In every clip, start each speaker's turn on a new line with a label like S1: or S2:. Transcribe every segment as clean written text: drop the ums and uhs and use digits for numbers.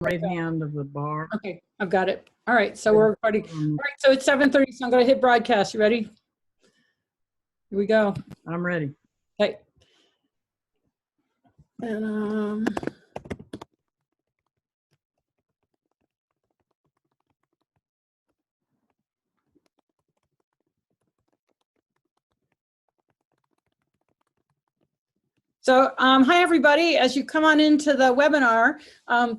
S1: right hand of the bar.
S2: Okay, I've got it. All right, so we're recording. All right, so it's 7:30, so I'm going to hit broadcast. You ready? Here we go.
S1: I'm ready.
S2: Okay. And So, hi everybody. As you come on into the webinar,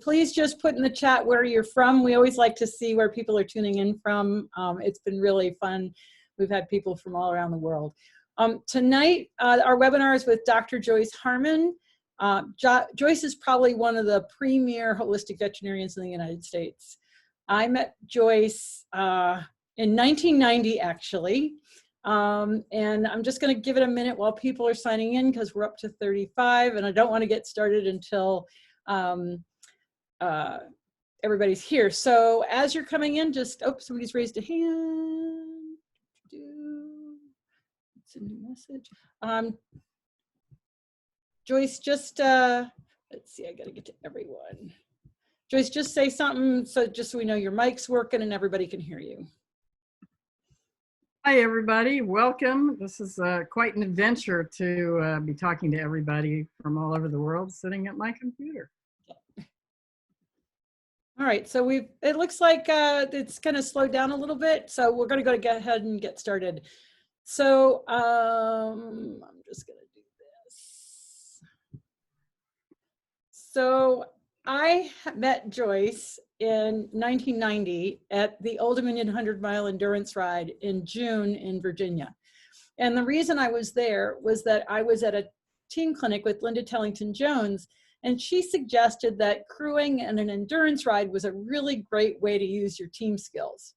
S2: please just put in the chat where you're from. We always like to see where people are tuning in from. It's been really fun. We've had people from all around the world. Tonight, our webinar is with Dr. Joyce Harman. Joyce is probably one of the premier holistic veterinarians in the United States. I met Joyce in 1990, actually. And I'm just going to give it a minute while people are signing in because we're up to 35 and I don't want to get started until everybody's here. So as you're coming in, just, oh, somebody's raised a hand. It's a new message. Joyce, just, let's see, I got to get to everyone. Joyce, just say something just so we know your mic's working and everybody can hear you.
S1: Hi, everybody. Welcome. This is quite an adventure to be talking to everybody from all over the world sitting at my computer.
S2: All right, so it looks like it's kind of slowed down a little bit, so we're going to go ahead and get started. So I'm just going to do this. So I met Joyce in 1990 at the Old Dominion 100-mile endurance ride in June in Virginia. And the reason I was there was that I was at a team clinic with Linda Tellington-Jones, and she suggested that crewing and an endurance ride was a really great way to use your team skills.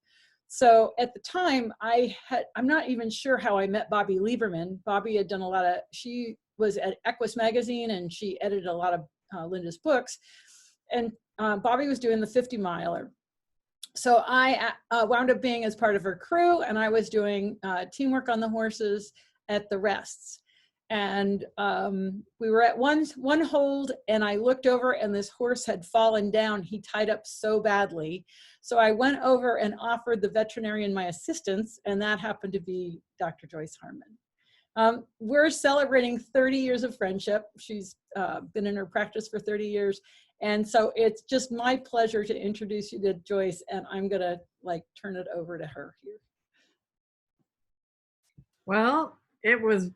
S2: So at the time, I'm not even sure how I met Bobby Lieberman. Bobby had done she was at Equus magazine and she edited a lot of Linda's books. And Bobby was doing the 50-miler. So I wound up being as part of her crew, and I was doing teamwork on the horses at the rests. And we were at one hold, and I looked over, and this horse had fallen down. He tied up so badly. So I went over and offered the veterinarian my assistance, and that happened to be Dr. Joyce Harman. We're celebrating 30 years of friendship. She's been in her practice for 30 years. And so it's just my pleasure to introduce you to Joyce, and I'm gonna turn it over to her here.
S1: Well, it was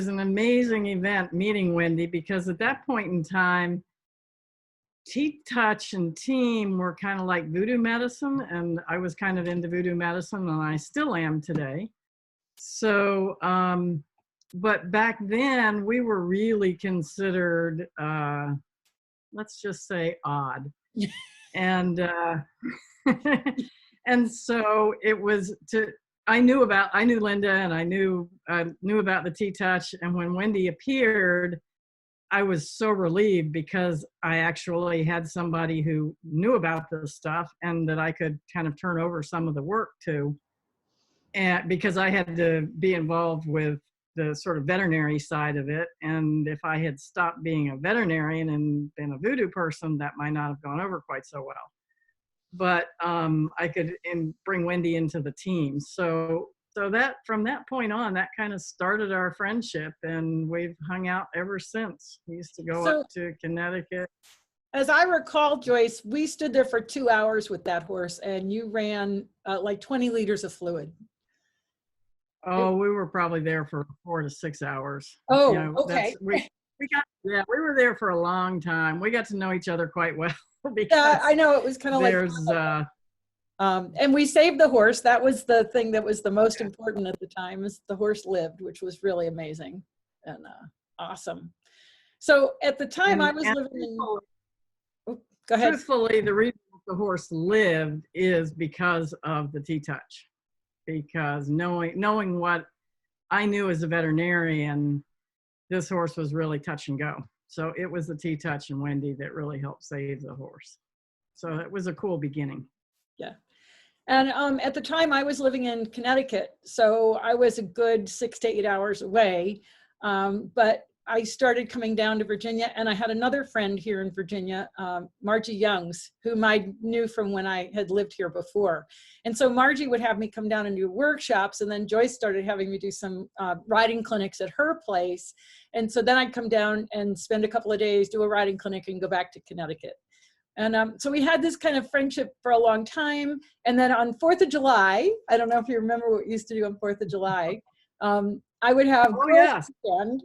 S1: an amazing event meeting Wendy, because at that point in time, touch and team were kind of like voodoo medicine, and I was kind of into voodoo medicine, and I still am today. So, but back then we were really considered, let's just say, odd. And and so it was I knew Linda, and I knew about the T-touch, and when Wendy appeared, I was so relieved because I actually had somebody who knew about this stuff and that I could kind of turn over some of the work to, and because I had to be involved with the sort of veterinary side of it. And if I had stopped being a veterinarian and been a voodoo person, that might not have gone over quite so well. But I could bring Wendy into the team. So that from that point on, that kind of started our friendship, and we've hung out ever since. We used to go up to Connecticut.
S2: As I recall, Joyce, we stood there for 2 hours with that horse, and you ran like 20 liters of fluid.
S1: Oh, we were probably there for 4 to 6 hours.
S2: Oh, okay.
S1: We were there for a long time. We got to know each other quite well.
S2: Yeah, I know, it was kind of like, and we saved the horse. That was the thing that was the most important at the time, is the horse lived, which was really amazing and awesome. So at the time I was living in, go ahead.
S1: Truthfully, the reason the horse lived is because of the T-touch. Because knowing what I knew as a veterinarian, this horse was really touch and go. So it was the T-touch and Wendy that really helped save the horse. So it was a cool beginning.
S2: Yeah. And at the time I was living in Connecticut, so I was a good 6 to 8 hours away. But I started coming down to Virginia, and I had another friend here in Virginia, Margie Youngs, whom I knew from when I had lived here before. And so Margie would have me come down and do workshops, and then Joyce started having me do some riding clinics at her place. And so then I'd come down and spend a couple of days, do a riding clinic, and go back to Connecticut. And so we had this kind of friendship for a long time. And then on 4th of July, I don't know if you remember what we used to do on 4th of July, I would have girls' weekend.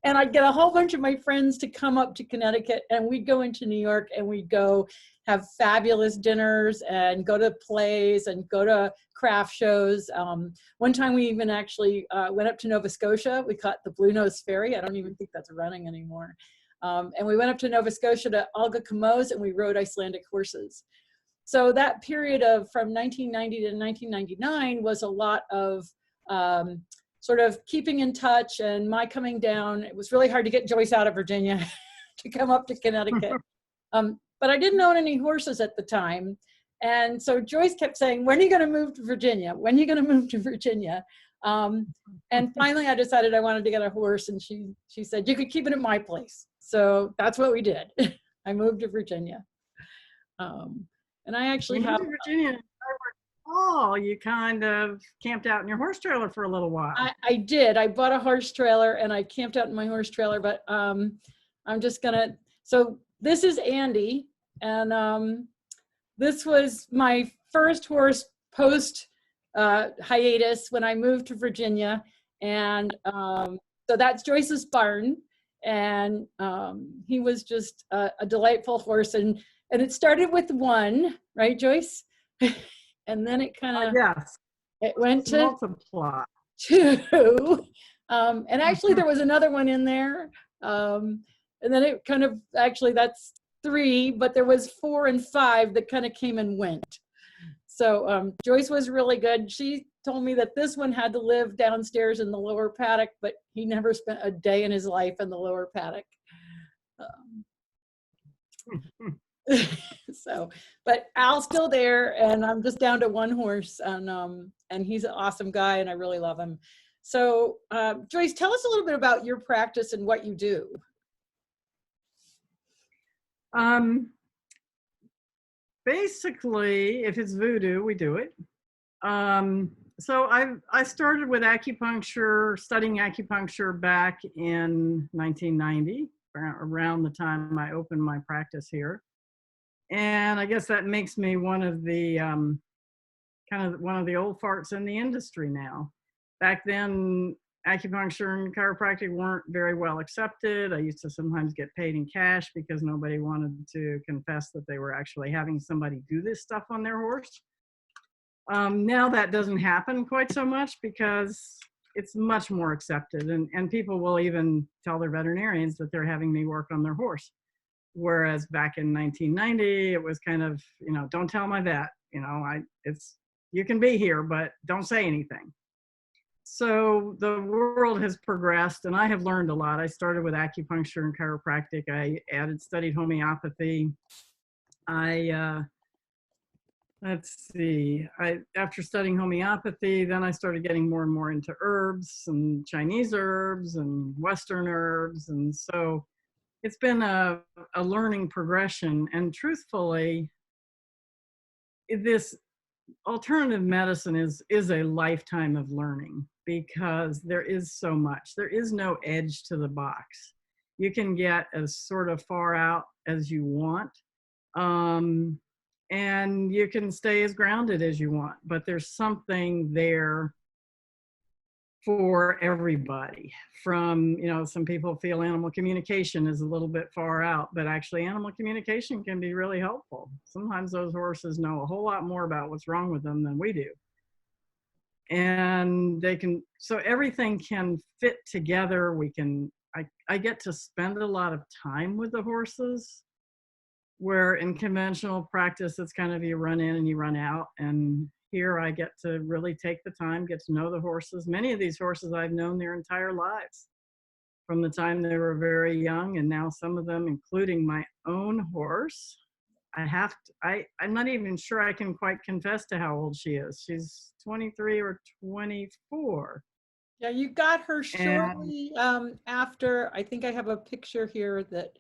S2: And I'd get a whole bunch of my friends to come up to Connecticut, and we'd go into New York, and we'd go have fabulous dinners and go to plays and go to craft shows. One time we even actually went up to Nova Scotia. We caught the Blue Nose Ferry. I don't even think that's running anymore. And we went up to Nova Scotia to Olga Camo's, and we rode Icelandic horses. So that period of from 1990 to 1999 was a lot of sort of keeping in touch and my coming down. It was really hard to get Joyce out of Virginia to come up to Connecticut. But I didn't own any horses at the time. And so Joyce kept saying, when are you going to move to Virginia? When are you going to move to Virginia? And finally I decided I wanted to get a horse, and she said, you could keep it at my place. So that's what we did. I moved to Virginia. And I actually have
S1: Virginia. Oh, you kind of camped out in your horse trailer for a little while.
S2: I did. I bought a horse trailer and I camped out in my horse trailer, but I'm just gonna, so this is Andy, and this was my first horse post hiatus when I moved to Virginia. And so that's Joyce's barn, and he was just a delightful horse, and it started with one, right, Joyce? And then it kind of,
S1: yes,
S2: it went to
S1: multiply.
S2: 2. And actually there was another one in there. And then it kind of, actually that's 3, but there was 4 and 5 that kind of came and went. So Joyce was really good. She told me that this one had to live downstairs in the lower paddock, but he never spent a day in his life in the lower paddock. So, but Al's still there, and I'm just down to 1 horse, and he's an awesome guy, and I really love him. So, Joyce, tell us a little bit about your practice and what you do.
S1: Basically, if it's voodoo, we do it. So I started with acupuncture, studying acupuncture back in 1990, around the time I opened my practice here. And I guess that makes me one of the kind of one of the old farts in the industry now. Back then, acupuncture and chiropractic weren't very well accepted. I used to sometimes get paid in cash because nobody wanted to confess that they were actually having somebody do this stuff on their horse. Now that doesn't happen quite so much because it's much more accepted, and people will even tell their veterinarians that they're having me work on their horse. Whereas back in 1990, it was kind of, you know, don't tell my vet, you know, you can be here, but don't say anything. So the world has progressed, and I have learned a lot. I started with acupuncture and chiropractic. I studied homeopathy. After studying homeopathy, then I started getting more and more into herbs and Chinese herbs and Western herbs. And so it's been a learning progression. And truthfully, this alternative medicine is a lifetime of learning, because there is so much. There is no edge to the box. You can get as sort of far out as you want, and you can stay as grounded as you want, but there's something there for everybody. From, you know, some people feel animal communication is a little bit far out, but actually animal communication can be really helpful. Sometimes those horses know a whole lot more about what's wrong with them than we do. And they can, so everything can fit together. I get to spend a lot of time with the horses, where in conventional practice, it's kind of you run in and you run out. And here I get to really take the time, get to know the horses. Many of these horses I've known their entire lives, from the time they were very young, and now some of them, including my own horse, I'm not even sure I can quite confess to how old she is. She's 23 or 24.
S2: Yeah, you got her
S1: And
S2: shortly after. I think I have a picture here that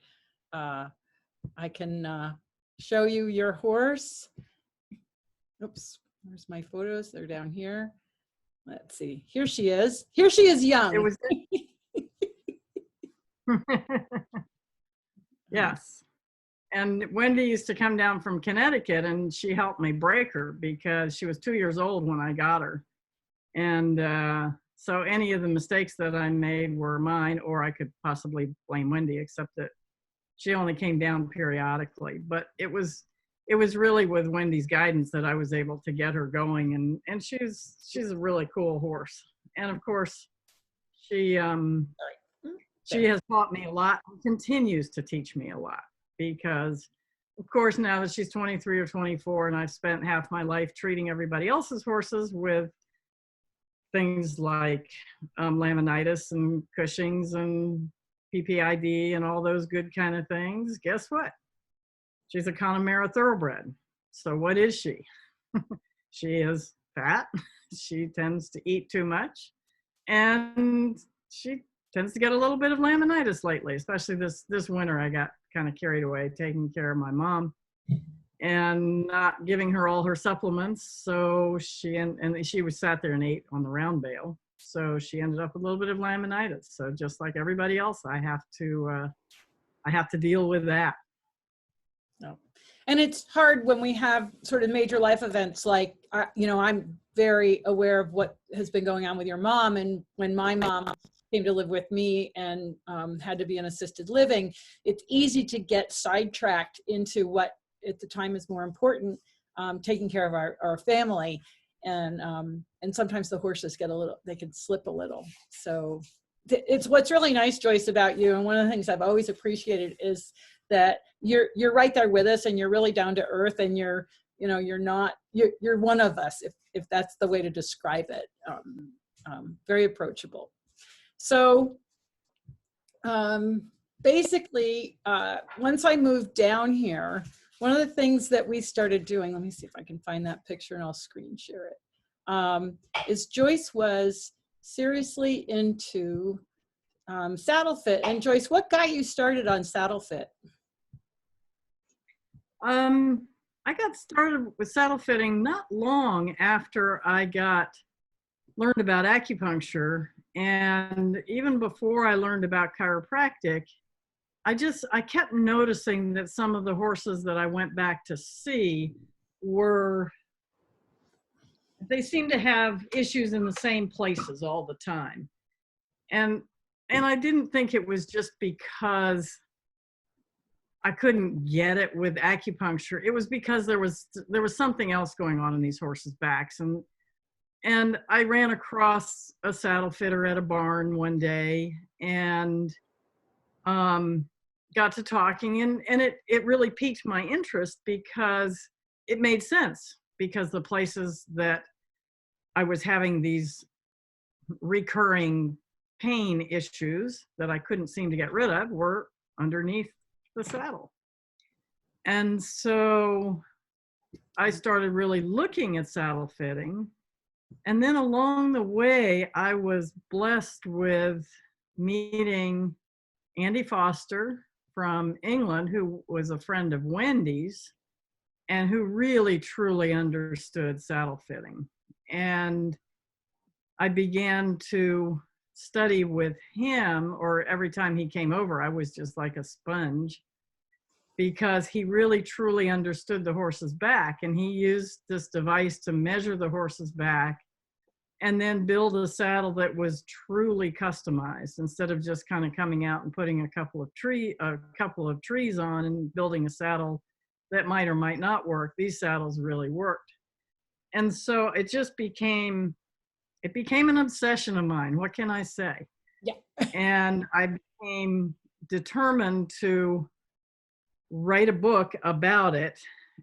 S2: I can show you your horse. Oops, where's my photos? They're down here. Let's see. Here she is. Here she is
S1: it
S2: young.
S1: was, yes. And Wendy used to come down from Connecticut and she helped me break her because she was 2 years old when I got her. And so any of the mistakes that I made were mine, or I could possibly blame Wendy, except that she only came down periodically. But it was really with Wendy's guidance that I was able to get her going. And she's a really cool horse. And of course, she has taught me a lot and continues to teach me a lot, because of course now that she's 23 or 24 and I've spent half my life treating everybody else's horses with things like laminitis and Cushing's and PPID and all those good kind of things, guess what? She's a Connemara thoroughbred. So what is she? She is fat. She tends to eat too much. And she tends to get a little bit of laminitis lately, especially this winter. I got kind of carried away taking care of my mom and not giving her all her supplements. So she was sat there and ate on the round bale. So she ended up with a little bit of laminitis. So just like everybody else, I have to deal with that.
S2: No. And it's hard when we have sort of major life events like, I'm very aware of what has been going on with your mom. And when my mom came to live with me and had to be in assisted living, it's easy to get sidetracked into what at the time is more important, taking care of our family. And sometimes the horses they can slip a little. So it's what's really nice, Joyce, about you. And one of the things I've always appreciated is that you're right there with us and you're really down to earth and you're one of us, if that's the way to describe it. Very approachable. So basically, once I moved down here, one of the things that we started doing, let me see if I can find that picture and I'll screen share it, is Joyce was seriously into saddle fit. And Joyce, what got you started on saddle fit?
S1: I got started with saddle fitting not long after I learned about acupuncture, and even before I learned about chiropractic. I kept noticing that some of the horses that I went back to see they seemed to have issues in the same places all the time. And I didn't think it was just because I couldn't get it with acupuncture. It was because there was something else going on in these horses' backs. And I ran across a saddle fitter at a barn one day and got to talking, and it really piqued my interest because it made sense, because the places that I was having these recurring pain issues that I couldn't seem to get rid of were underneath the saddle. And so I started really looking at saddle fitting. And then along the way, I was blessed with meeting Andy Foster from England, who was a friend of Wendy's and who really truly understood saddle fitting. And I began to study with him, or every time he came over, I was just like a sponge, because he really truly understood the horse's back. And he used this device to measure the horse's back and then build a saddle that was truly customized, instead of just kind of coming out and putting a couple of trees on and building a saddle that might or might not work. These saddles really worked. And so it just became an obsession of mine. What can I say?
S2: Yeah.
S1: And I became determined to write a book about it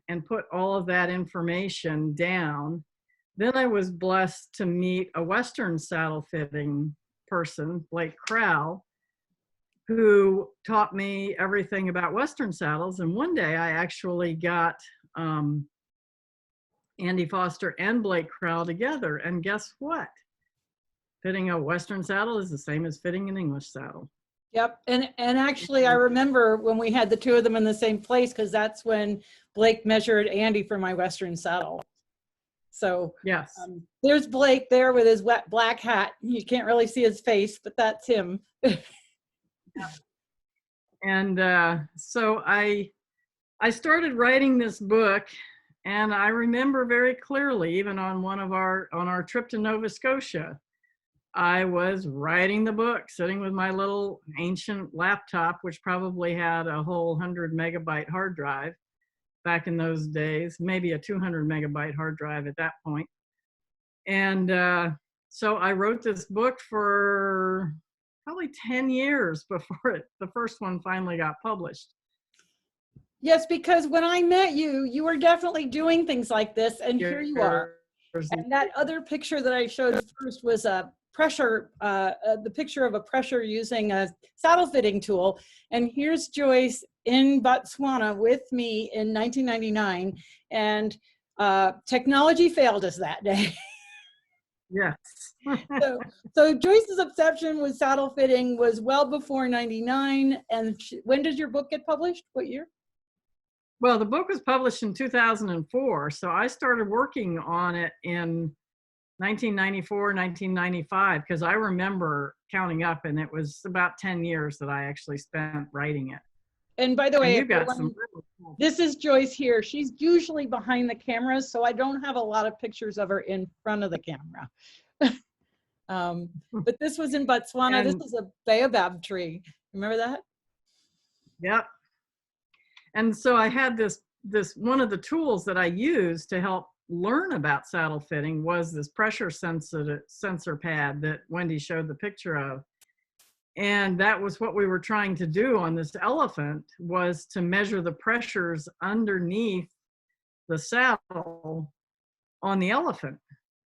S1: and put all of that information down. Then I was blessed to meet a Western saddle fitting person, Blake Crowell, who taught me everything about Western saddles. And one day I actually got Andy Foster and Blake Crowell together. And guess what? Fitting a Western saddle is the same as fitting an English saddle.
S2: Yep. And actually, I remember when we had the two of them in the same place, because that's when Blake measured Andy for my Western saddle. So
S1: yes,
S2: there's Blake there with his wet black hat. You can't really see his face, but that's him.
S1: Yep. And so I started writing this book, and I remember very clearly, even on our trip to Nova Scotia, I was writing the book, sitting with my little ancient laptop, which probably had a whole 100-megabyte hard drive back in those days, maybe a 200-megabyte hard drive at that point. And so I wrote this book for probably 10 years before the first one finally got published.
S2: Yes, because when I met you, you were definitely doing things like this, and here you are. And that other picture that I showed first was a pressure, the picture of a pressure using a saddle fitting tool. And here's Joyce in Botswana with me in 1999, and technology failed us that day.
S1: Yes.
S2: so Joyce's obsession with saddle fitting was well before 99. And when did your book get published? What year?
S1: Well, the book was published in 2004, so I started working on it in 1994, 1995, because I remember counting up, and it was about 10 years that I actually spent writing it.
S2: And by the way, this is Joyce here. She's usually behind the cameras, so I don't have a lot of pictures of her in front of the camera. But this was in Botswana. This is a baobab tree. Remember that?
S1: Yep. And so I had this one of the tools that I used to help learn about saddle fitting was this pressure sensor pad that Wendy showed the picture of. And that was what we were trying to do on this elephant, was to measure the pressures underneath the saddle on the elephant.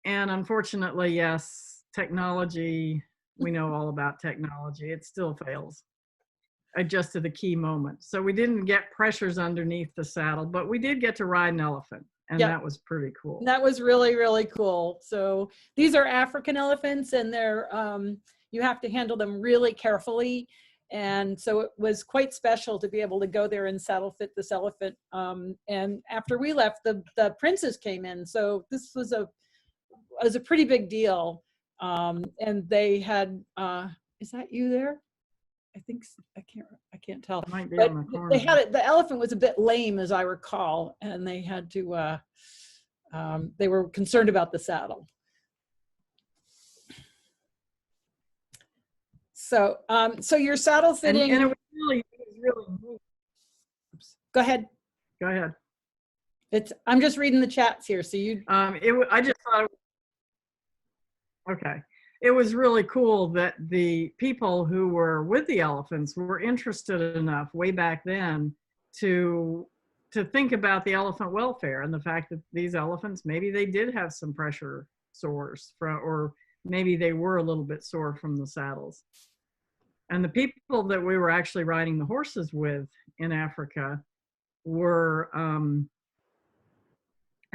S1: And unfortunately, yes, technology, we know all about technology, it still fails. Just to the key moment. So we didn't get pressures underneath the saddle, but we did get to ride an elephant, and that was pretty cool.
S2: That was really, really cool. So these are African elephants, and they're you have to handle them really carefully. And so it was quite special to be able to go there and saddle fit this elephant. And after we left, the princes came in. So this was a pretty big deal. And they had, is that you there? I think I can't tell.
S1: It might be
S2: but
S1: on the corner.
S2: they had it. The elephant was a bit lame, as I recall, and they had to. They were concerned about the saddle. So, so your saddle fitting.
S1: And it was really neat.
S2: Go ahead.
S1: Go ahead.
S2: I'm just reading the chats here. So you.
S1: I just thought. Okay. It was really cool that the people who were with the elephants were interested enough way back then to think about the elephant welfare and the fact that these elephants, maybe they did have some pressure sores or maybe they were a little bit sore from the saddles. And the people that we were actually riding the horses with in Africa were,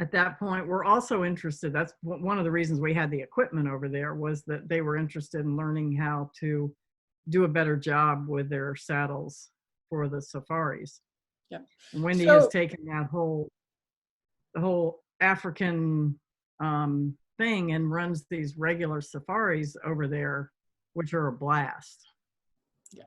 S1: at that point, we're also interested. That's one of the reasons we had the equipment over there, was that they were interested in learning how to do a better job with their saddles for the safaris.
S2: Yeah.
S1: And Wendy has taken the whole African thing and runs these regular safaris over there, which are a blast.
S2: Yeah.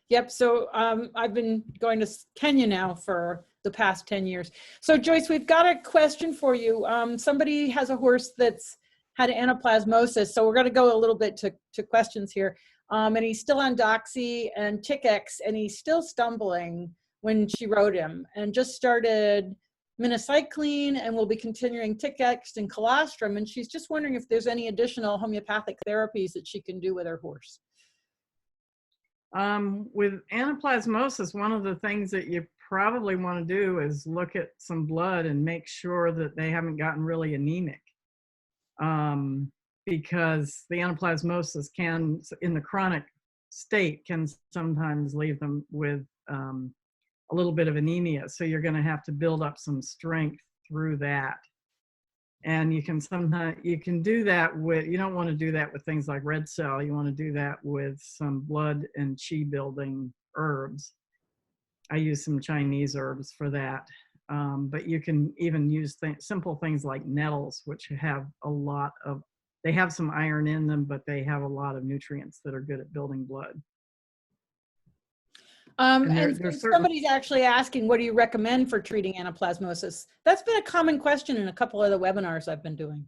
S2: Yep. So I've been going to Kenya now for the past 10 years. So Joyce, we've got a question for you. Somebody has a horse that's had anaplasmosis. So we're going to go a little bit to questions here. And he's still on Doxy and Tick-X, and he's still stumbling when she rode him, and just started minocycline and will be continuing Tick-X and colostrum. And she's just wondering if there's any additional homeopathic therapies that she can do with her horse.
S1: With anaplasmosis, one of the things that you probably want to do is look at some blood and make sure that they haven't gotten really anemic, because the anaplasmosis can, in the chronic state, can sometimes leave them with a little bit of anemia. So you're going to have to build up some strength through that. And you can sometimes, you can do that with, you don't want to do that with things like red cell. You want to do that with some blood and qi building herbs. I use some Chinese herbs for that. But you can even use simple things like nettles, which have a lot of, they have some iron in them, but they have a lot of nutrients that are good at building blood.
S2: And somebody's actually asking, what do you recommend for treating anaplasmosis? That's been a common question in a couple of the webinars I've been doing.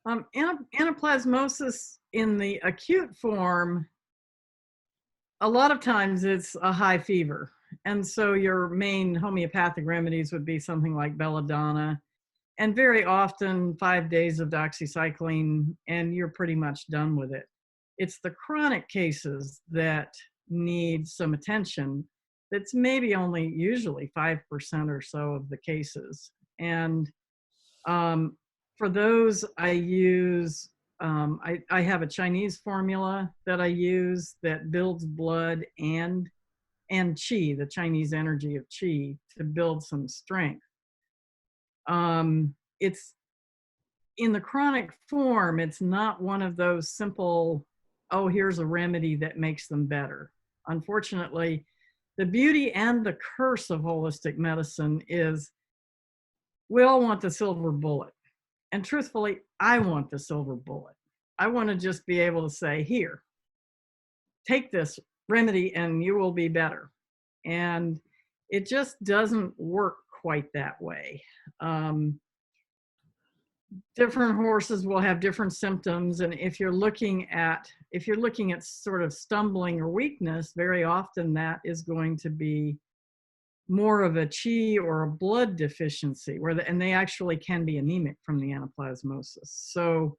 S1: Anaplasmosis in the acute form, a lot of times it's a high fever. And so your main homeopathic remedies would be something like belladonna, and very often 5 days of doxycycline, and you're pretty much done with it. It's the chronic cases that need some attention. That's maybe only usually 5% or so of the cases. And for those, I use, I have a Chinese formula that I use that builds blood and qi, the Chinese energy of qi, to build some strength. It's in the chronic form, it's not one of those simple, oh, here's a remedy that makes them better. Unfortunately, the beauty and the curse of holistic medicine is we all want the silver bullet. And truthfully, I want the silver bullet. I want to just be able to say, here, take this remedy and you will be better. And it just doesn't work quite that way. Different horses will have different symptoms, and if you're looking at sort of stumbling or weakness, very often that is going to be more of a qi or a blood deficiency, and they actually can be anemic from the anaplasmosis. So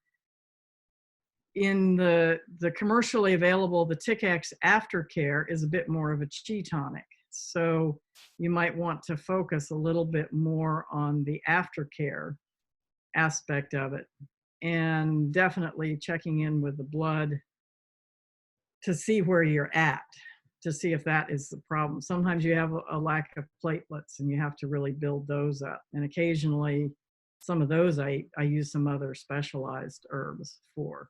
S1: in the commercially available, the Tic-X aftercare is a bit more of a qi tonic. So you might want to focus a little bit more on the aftercare aspect of it, and definitely checking in with the blood to see where you're at, to see if that is the problem. Sometimes you have a lack of platelets and you have to really build those up. And occasionally some of those I use some other specialized herbs for.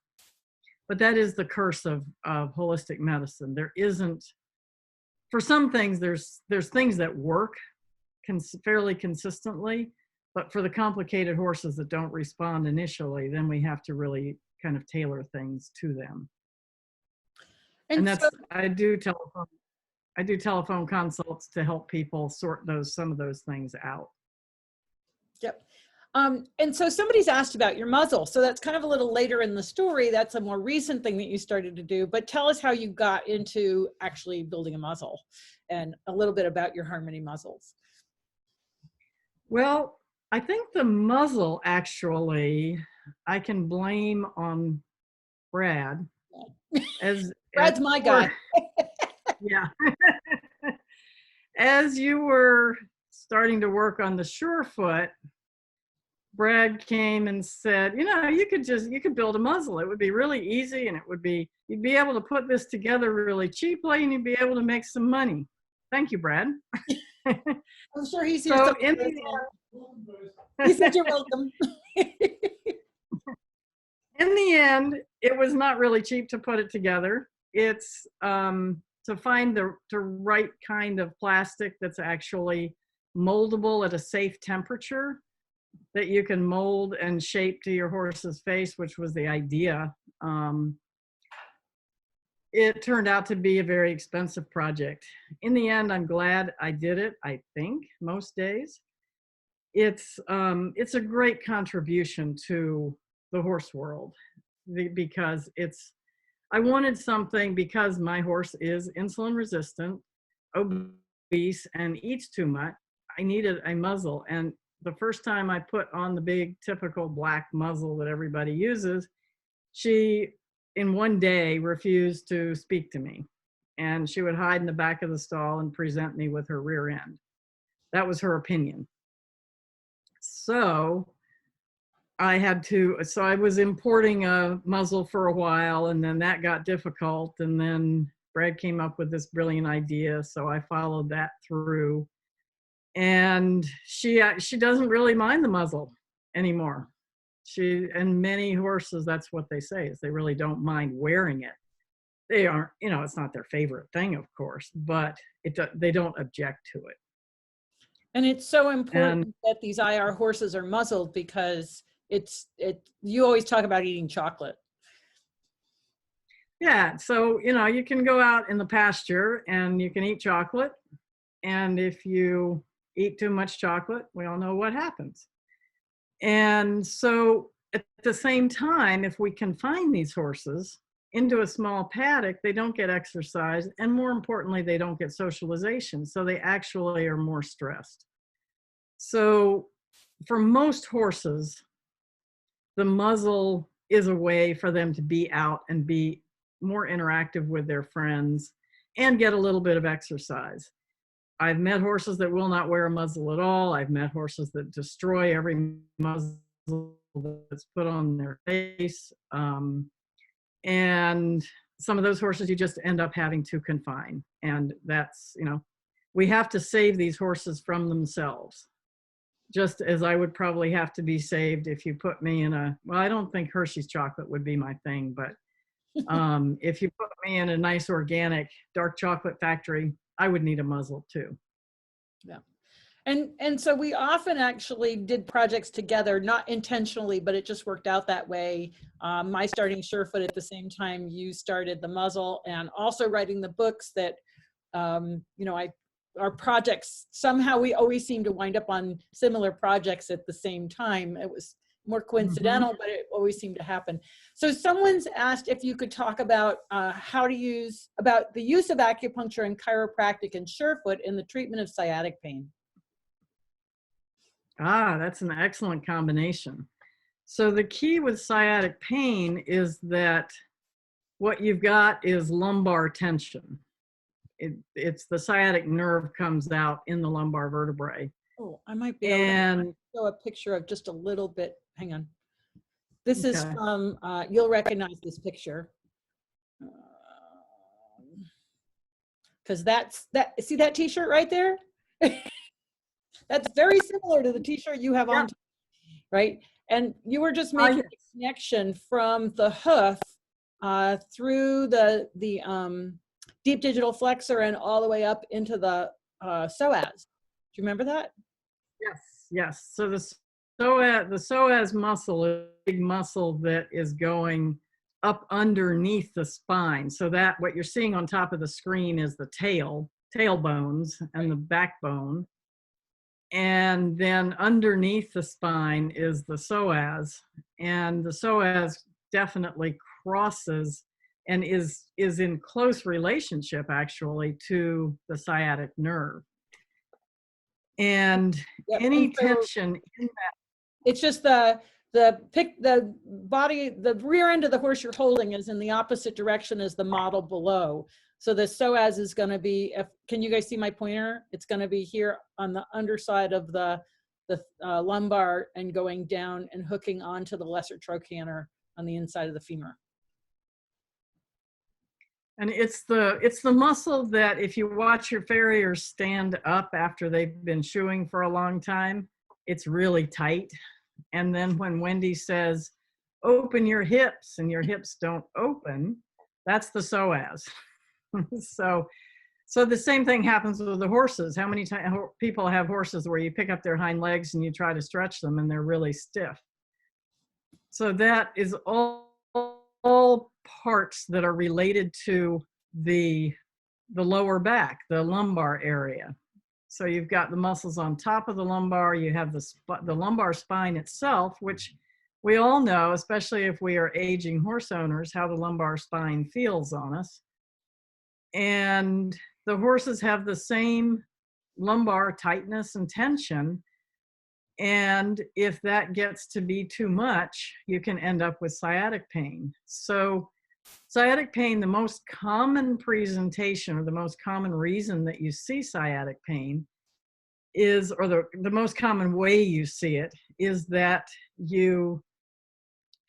S1: But that is the curse of holistic medicine. There isn't, for some things, there's things that work fairly consistently, but for the complicated horses that don't respond initially, then we have to really kind of tailor things to them. And that's, so, I do telephone consults to help people sort some of those things out.
S2: Yep. And so somebody's asked about your muzzle. So that's kind of a little later in the story. That's a more recent thing that you started to do, but tell us how you got into actually building a muzzle and a little bit about your Harmony Muzzles.
S1: Well, I think the muzzle, actually, I can blame on Brad.
S2: Brad's my guy.
S1: Yeah. As you were starting to work on the Surefoot, Brad came and said, you know, you could build a muzzle. It would be really easy, and you'd be able to put this together really cheaply, and you'd be able to make some money. Thank you, Brad.
S2: I'm sure he's here.
S1: So
S2: he said you're welcome.
S1: In the end, it was not really cheap to put it together. It's to find the right kind of plastic that's actually moldable at a safe temperature, that you can mold and shape to your horse's face, which was the idea. It turned out to be a very expensive project. In the end, I'm glad I did it, I think, most days. It's a great contribution to the horse world, because I wanted something, because my horse is insulin resistant, obese, and eats too much. I needed a muzzle. And the first time I put on the big typical black muzzle that everybody uses, she in one day refused to speak to me, and she would hide in the back of the stall and present me with her rear end. That was her opinion. So I was importing a muzzle for a while, and then that got difficult, and then Brad came up with this brilliant idea, so I followed that through. And she doesn't really mind the muzzle. anymore. And many horses, that's what they say, is they really don't mind wearing it. They aren't, you know, it's not their favorite thing, of course, but they don't object to it.
S2: And it's so important
S1: And
S2: that these IR horses are muzzled, because you always talk about eating chocolate.
S1: yeah, so, you know, you can go out in the pasture and you can eat chocolate. And if you eat too much chocolate, we all know what happens. And so at the same time, if we confine these horses into a small paddock, they don't get exercise. And more importantly, they don't get socialization. So they actually are more stressed. So for most horses, the muzzle is a way for them to be out and be more interactive with their friends and get a little bit of exercise. I've met horses that will not wear a muzzle at all. I've met horses that destroy every muzzle that's put on their face. And some of those horses you just end up having to confine. And that's, you know, we have to save these horses from themselves. Just as I would probably have to be saved if you put me in well, I don't think Hershey's chocolate would be my thing, but if you put me in a nice organic dark chocolate factory, I would need a muzzle too.
S2: Yeah. And so we often actually did projects together, not intentionally, but it just worked out that way. My starting Surefoot at the same time you started the muzzle, and also writing the books that, you know, our projects, somehow we always seem to wind up on similar projects at the same time. It was more coincidental, but it always seemed to happen. So someone's asked if you could talk about about the use of acupuncture and chiropractic in Surefoot in the treatment of sciatic pain.
S1: Ah, that's an excellent combination. So the key with sciatic pain is that what you've got is lumbar tension. It's the sciatic nerve comes out in the lumbar vertebrae.
S2: Oh, I might be able to show a picture of just a little bit. Hang on. This is from, you'll recognize this picture. Because see that t-shirt right there? That's very similar to the t-shirt you have on, right? And you were just making a connection from the hoof through the deep digital flexor and all the way up into the psoas. Do you remember that?
S1: Yes, yes. So the psoas muscle is a big muscle that is going up underneath the spine. So that what you're seeing on top of the screen is the tailbones and the backbone. And then underneath the spine is the psoas. And the psoas definitely crosses and is in close relationship actually to the sciatic nerve. And any tension in that.
S2: It's just the body, the rear end of the horse you're holding is in the opposite direction as the model below. So the psoas is going to be, can you guys see my pointer? It's going to be here on the underside of the lumbar and going down and hooking onto the lesser trochanter on the inside of the femur.
S1: And it's the muscle that if you watch your farriers stand up after they've been shoeing for a long time, it's really tight. And then when Wendy says, open your hips, and your hips don't open, that's the psoas. So the same thing happens with the horses. How many times people have horses where you pick up their hind legs and you try to stretch them and they're really stiff? So that is all parts that are related to the lower back, the lumbar area. So you've got the muscles on top of the lumbar, you have the lumbar spine itself, which we all know, especially if we are aging horse owners, how the lumbar spine feels on us. And the horses have the same lumbar tightness and tension. And if that gets to be too much, you can end up with sciatic pain. So sciatic pain, the most common presentation or the most common reason that you see sciatic pain is, or the most common way you see it, is that you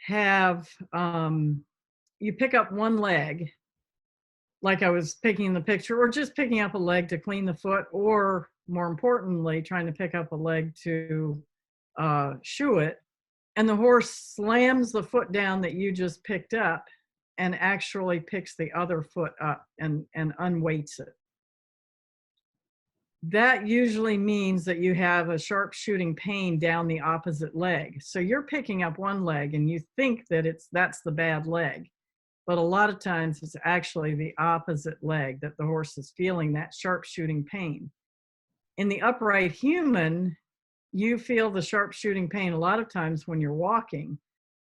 S1: have, you pick up one leg, like I was picking the picture, or just picking up a leg to clean the foot, or more importantly, trying to pick up a leg to shoe it. And the horse slams the foot down that you just picked up and actually picks the other foot up and unweights it. That usually means that you have a sharp shooting pain down the opposite leg. So you're picking up one leg and you think that that's the bad leg. But a lot of times it's actually the opposite leg that the horse is feeling that sharp shooting pain. In the upright human, you feel the sharp shooting pain a lot of times when you're walking.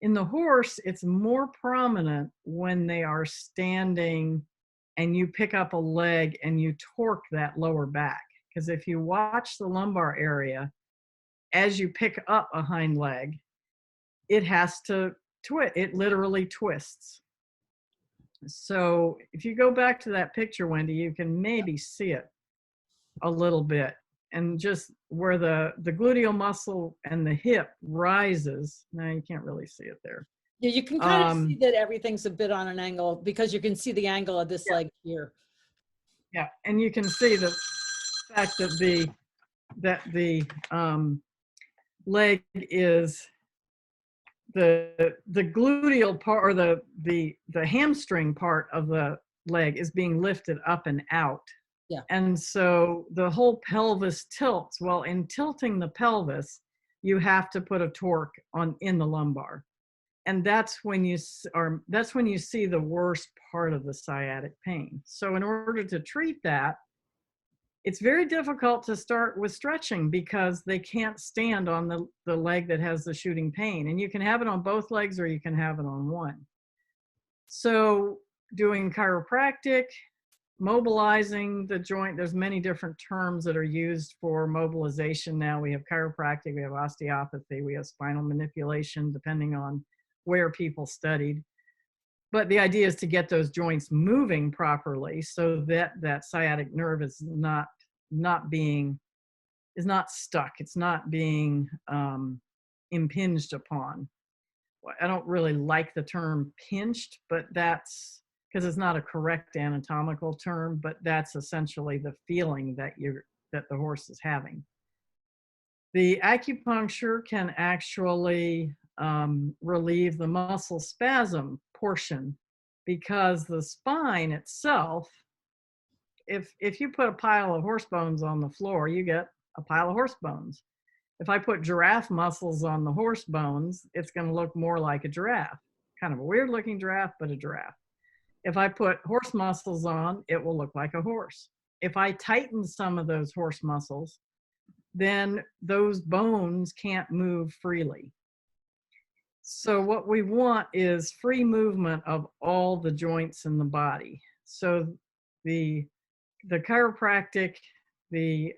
S1: In the horse, it's more prominent when they are standing and you pick up a leg and you torque that lower back. Because if you watch the lumbar area, as you pick up a hind leg, it has to twist. It literally twists. So if you go back to that picture, Wendy, you can maybe see it a little bit. And just where the gluteal muscle and the hip rises. Now you can't really see it there.
S2: Yeah, you can kind of see that everything's a bit on an angle because you can see the angle of this leg here.
S1: Yeah, and you can see the fact that the leg is the gluteal part, or the hamstring part of the leg is being lifted up and out.
S2: Yeah.
S1: And so the whole pelvis tilts. Well, in tilting the pelvis, you have to put a torque in the lumbar. And that's when you see the worst part of the sciatic pain. So in order to treat that, it's very difficult to start with stretching because they can't stand on the leg that has the shooting pain. And you can have it on both legs or you can have it on one. So doing chiropractic, mobilizing the joint, there's many different terms that are used for mobilization now. We have chiropractic, we have osteopathy, we have spinal manipulation, depending on where people studied. But the idea is to get those joints moving properly so that that sciatic nerve is not stuck. It's not being impinged upon. I don't really like the term pinched, but that's because it's not a correct anatomical term, but that's essentially the feeling that the horse is having. The acupuncture can actually relieve the muscle spasm portion, because the spine itself, if you put a pile of horse bones on the floor, you get a pile of horse bones. If I put giraffe muscles on the horse bones, it's going to look more like a giraffe. Kind of a weird looking giraffe, but a giraffe. If I put horse muscles on, it will look like a horse. If I tighten some of those horse muscles, then those bones can't move freely. So what we want is free movement of all the joints in the body. So the chiropractic, you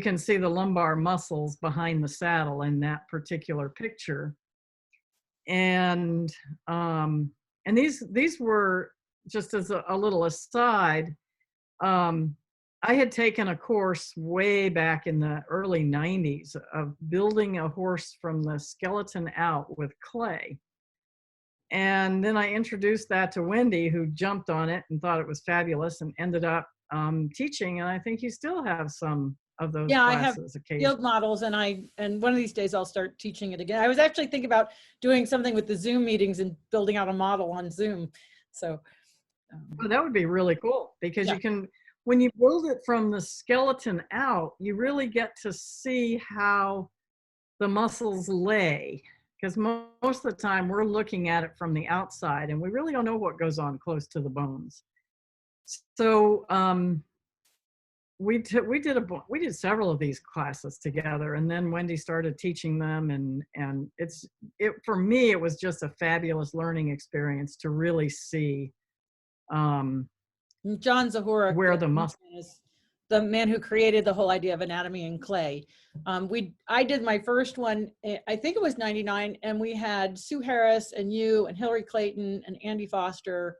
S1: can see the lumbar muscles behind the saddle in that particular picture. And these were, just as a little aside, I had taken a course way back in the early 90s of building a horse from the skeleton out with clay. And then I introduced that to Wendy, who jumped on it and thought it was fabulous and ended up teaching. And I think you still have some of those classes occasionally.
S2: I have field models, and one of these days I'll start teaching it again. I was actually thinking about doing something with the Zoom meetings and building out a model on Zoom. So
S1: well, that would be really cool, because you can, when you build it from the skeleton out, you really get to see how the muscles lay. Because most of the time we're looking at it from the outside and we really don't know what goes on close to the bones. So we did several of these classes together, and then Wendy started teaching them, and for me it was just a fabulous learning experience to really see
S2: John Zahorak,
S1: where the muscle
S2: is the man who created the whole idea of anatomy in clay. I did my first one, I think it was 99, and we had Sue Harris and you and Hillary Clayton and Andy Foster.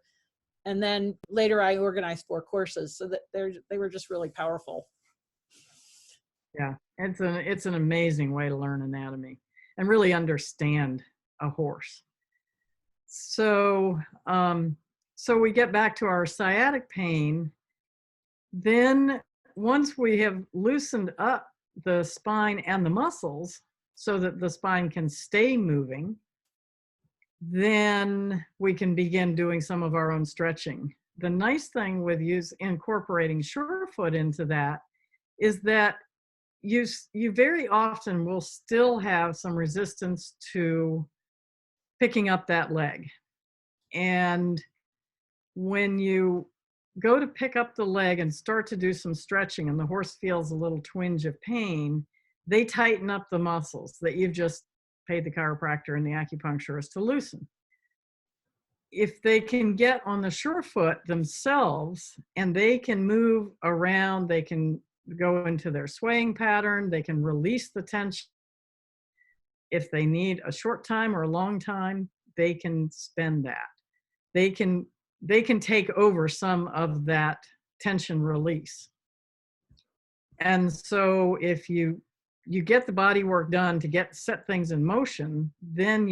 S2: And then later I organized 4 courses, so that they were just really powerful.
S1: Yeah, it's an amazing way to learn anatomy and really understand a horse. So, so we get back to our sciatic pain. Then once we have loosened up the spine and the muscles, so that the spine can stay moving, then we can begin doing some of our own stretching. The nice thing with incorporating Surefoot into that is that you very often will still have some resistance to picking up that leg. And when you go to pick up the leg and start to do some stretching and the horse feels a little twinge of pain, they tighten up the muscles that you've just paid the chiropractor and the acupuncturist to loosen. If they can get on the Surefoot themselves and they can move around, they can go into their swaying pattern, they can release the tension. If they need a short time or a long time, they can spend that. They can take over some of that tension release. And so if you get the body work done to set things in motion, then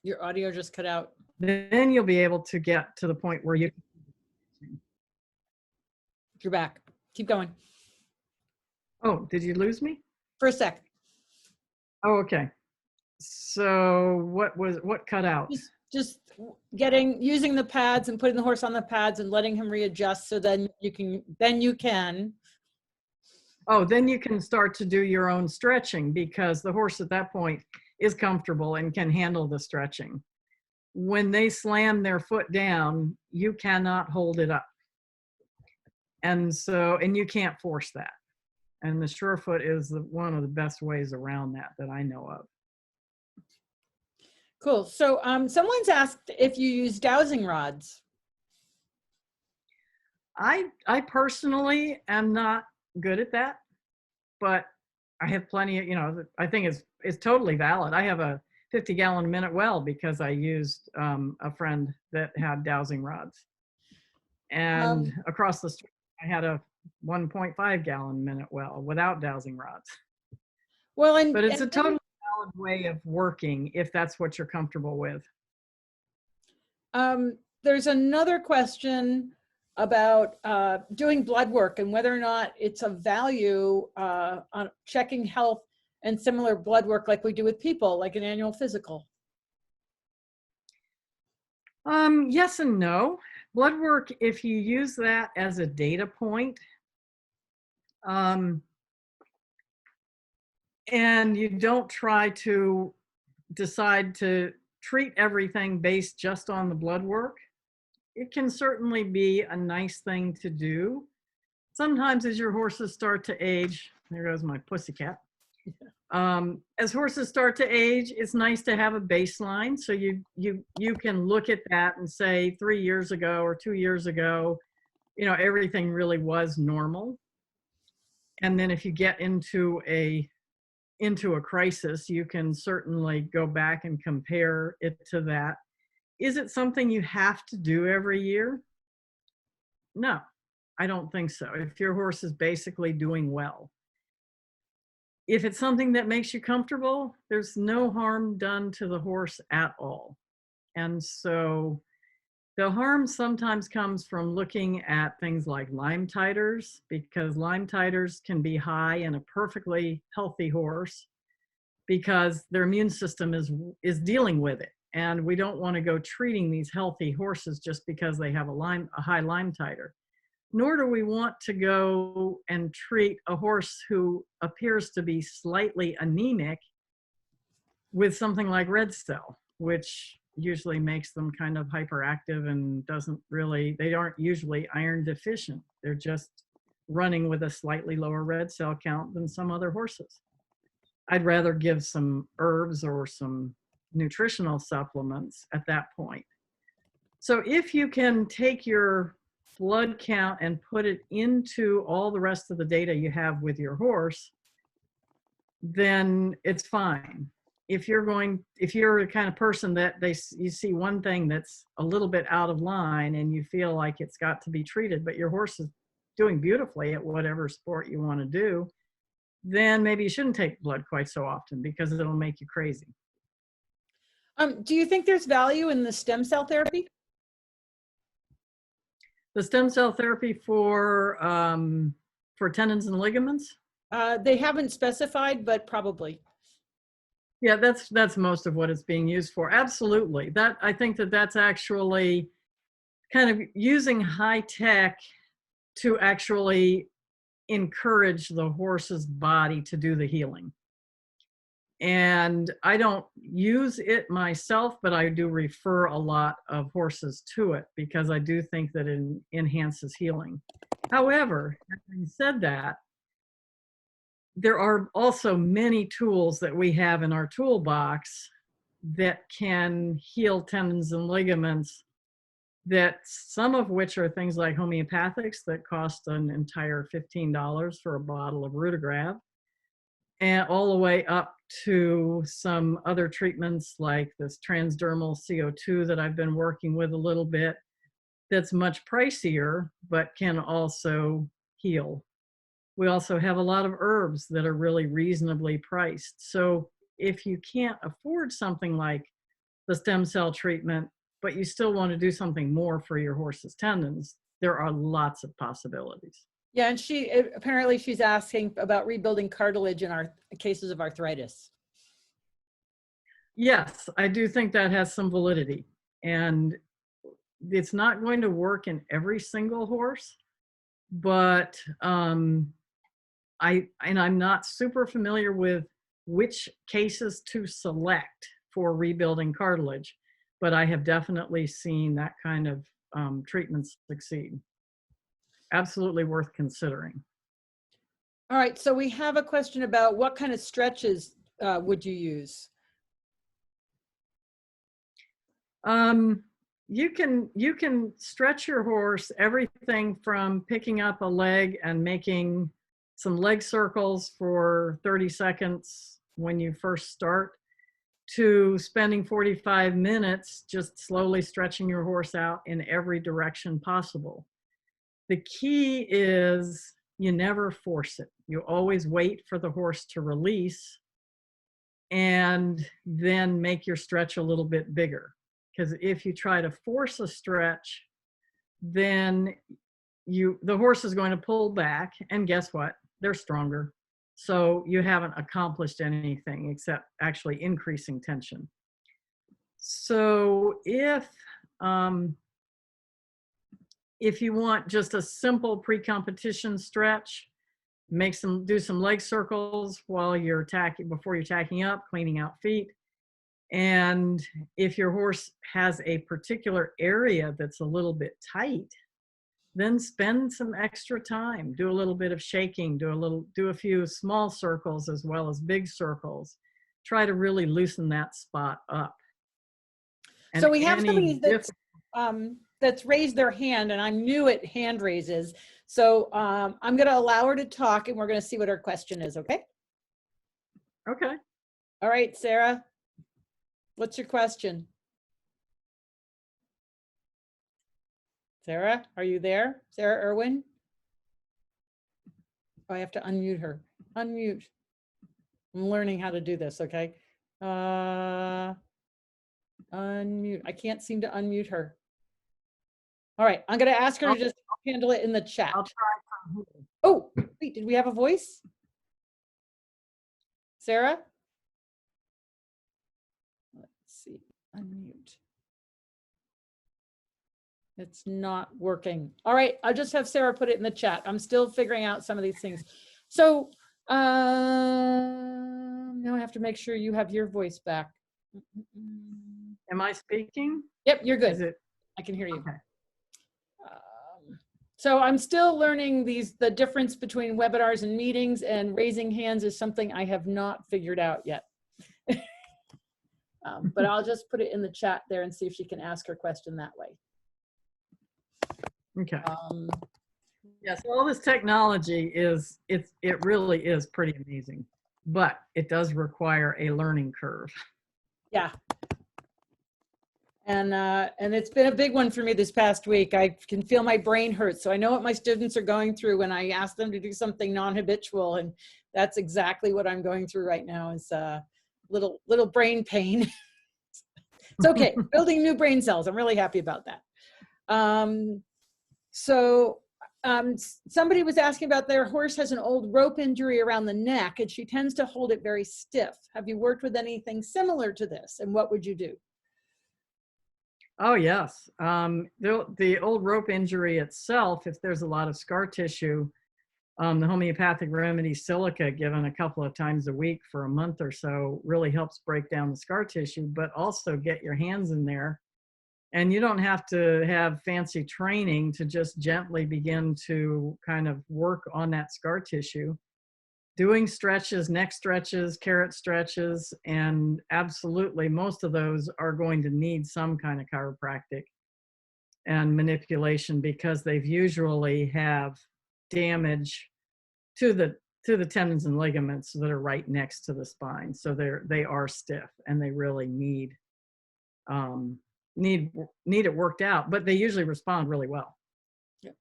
S2: your audio just cut out.
S1: Then you'll be able to get to the point where you're
S2: back. Keep going.
S1: Oh, did you lose me?
S2: For a sec.
S1: Oh, okay. So what cut out?
S2: Just using the pads and putting the horse on the pads and letting him readjust, so then you can.
S1: Oh, then you can start to do your own stretching, because the horse at that point is comfortable and can handle the stretching. When they slam their foot down, you cannot hold it up. And you can't force that. And the Surefoot is one of the best ways around that I know of.
S2: Cool. So someone's asked if you use dowsing rods.
S1: I personally am not good at that, but I have plenty of, I think it's totally valid. I have a 50-gallon a minute well because I used a friend that had dowsing rods. And across the street, I had a 1.5-gallon minute well without dowsing rods.
S2: Well,
S1: but it's a totally valid way of working if that's what you're comfortable with.
S2: There's another question about doing blood work and whether or not it's of value on checking health and similar blood work like we do with people, like an annual physical.
S1: Yes and no. Blood work, if you use that as a data point, and you don't try to decide to treat everything based just on the blood work, it can certainly be a nice thing to do. Sometimes as your horses start to age, there goes my pussycat. As horses start to age, it's nice to have a baseline. So you can look at that and say 3 years ago or 2 years ago, everything really was normal. And then if you get into a crisis, you can certainly go back and compare it to that. Is it something you have to do every year? No, I don't think so. If your horse is basically doing well. If it's something that makes you comfortable, there's no harm done to the horse at all. And so the harm sometimes comes from looking at things like Lyme titers, because Lyme titers can be high in a perfectly healthy horse because their immune system is dealing with it. And we don't want to go treating these healthy horses just because they have a high Lyme titer. Nor do we want to go and treat a horse who appears to be slightly anemic with something like red cell, which usually makes them kind of hyperactive and they aren't usually iron deficient. They're just running with a slightly lower red cell count than some other horses. I'd rather give some herbs or some nutritional supplements at that point. So if you can take your blood count and put it into all the rest of the data you have with your horse, then it's fine. If you're the kind of person that you see one thing that's a little bit out of line and you feel like it's got to be treated, but your horse is doing beautifully at whatever sport you want to do, then maybe you shouldn't take blood quite so often because it'll make you crazy.
S2: Do you think there's value in the stem cell therapy?
S1: The stem cell therapy for tendons and ligaments?
S2: They haven't specified, but probably.
S1: Yeah, that's most of what it's being used for. Absolutely. That, I think that that's actually kind of using high tech to actually encourage the horse's body to do the healing. And I don't use it myself, but I do refer a lot of horses to it because I do think that it enhances healing. However, having said that, there are also many tools that we have in our toolbox that can heal tendons and ligaments, that some of which are things like homeopathics that cost an entire $15 for a bottle of Rutagrav, and all the way up to some other treatments like this transdermal CO2 that I've been working with a little bit, that's much pricier, but can also heal. We also have a lot of herbs that are really reasonably priced. So if you can't afford something like the stem cell treatment, but you still want to do something more for your horse's tendons, there are lots of possibilities.
S2: Yeah, and apparently she's asking about rebuilding cartilage in our cases of arthritis.
S1: Yes, I do think that has some validity. And it's not going to work in every single horse, but I'm not super familiar with which cases to select for rebuilding cartilage, but I have definitely seen that kind of treatments succeed. Absolutely worth considering.
S2: All right, so we have a question about what kind of stretches would you use?
S1: You can stretch your horse, everything from picking up a leg and making some leg circles for 30 seconds when you first start, to spending 45 minutes just slowly stretching your horse out in every direction possible. The key is you never force it. You always wait for the horse to release and then make your stretch a little bit bigger. Because if you try to force a stretch, then the horse is going to pull back, and guess what? They're stronger. So you haven't accomplished anything except actually increasing tension. So if you want just a simple pre-competition stretch, do some leg circles while you're before you're tacking up, cleaning out feet. And if your horse has a particular area that's a little bit tight, then spend some extra time. Do a little bit of shaking, do a few small circles as well as big circles. Try to really loosen that spot up. And
S2: so we have somebody that's raised their hand, and I'm new at hand raises. So I'm going to allow her to talk, and we're going to see what her question is, okay?
S1: Okay.
S2: All right, Sarah, what's your question? Sarah, are you there? Sarah Irwin? Oh, I have to unmute her. Unmute. I'm learning how to do this, okay? Unmute. I can't seem to unmute her. All right, I'm going to ask her to just handle it in the chat.
S1: I'll try.
S2: Oh, wait, did we have a voice? Sarah? Let's see, unmute. It's not working. All right, I'll just have Sarah put it in the chat. I'm still figuring out some of these things. So now I have to make sure you have your voice back.
S1: Am I speaking?
S2: Yep, you're good.
S1: Is it?
S2: I can hear you.
S1: Okay.
S2: So I'm still learning the difference between webinars and meetings, and raising hands is something I have not figured out yet. But I'll just put it in the chat there and see if she can ask her question that way.
S1: Okay. Yes, all this technology it really is pretty amazing, but it does require a learning curve.
S2: Yeah. And it's been a big one for me this past week. I can feel my brain hurt. So I know what my students are going through when I ask them to do something non-habitual. And that's exactly what I'm going through right now, is little brain pain. It's okay. Building new brain cells. I'm really happy about that. So somebody was asking about their horse has an old rope injury around the neck and she tends to hold it very stiff. Have you worked with anything similar to this, and what would you do?
S1: Oh, yes. The old rope injury itself, if there's a lot of scar tissue, the homeopathic remedy silica given a couple of times a week for a month or so really helps break down the scar tissue, but also get your hands in there. And you don't have to have fancy training to just gently begin to kind of work on that scar tissue. Doing stretches, neck stretches, carrot stretches, and absolutely most of those are going to need some kind of chiropractic and manipulation because they've usually have damage to the tendons and ligaments that are right next to the spine. So they are stiff and they really need it worked out, but they usually respond really well.
S2: Yeah.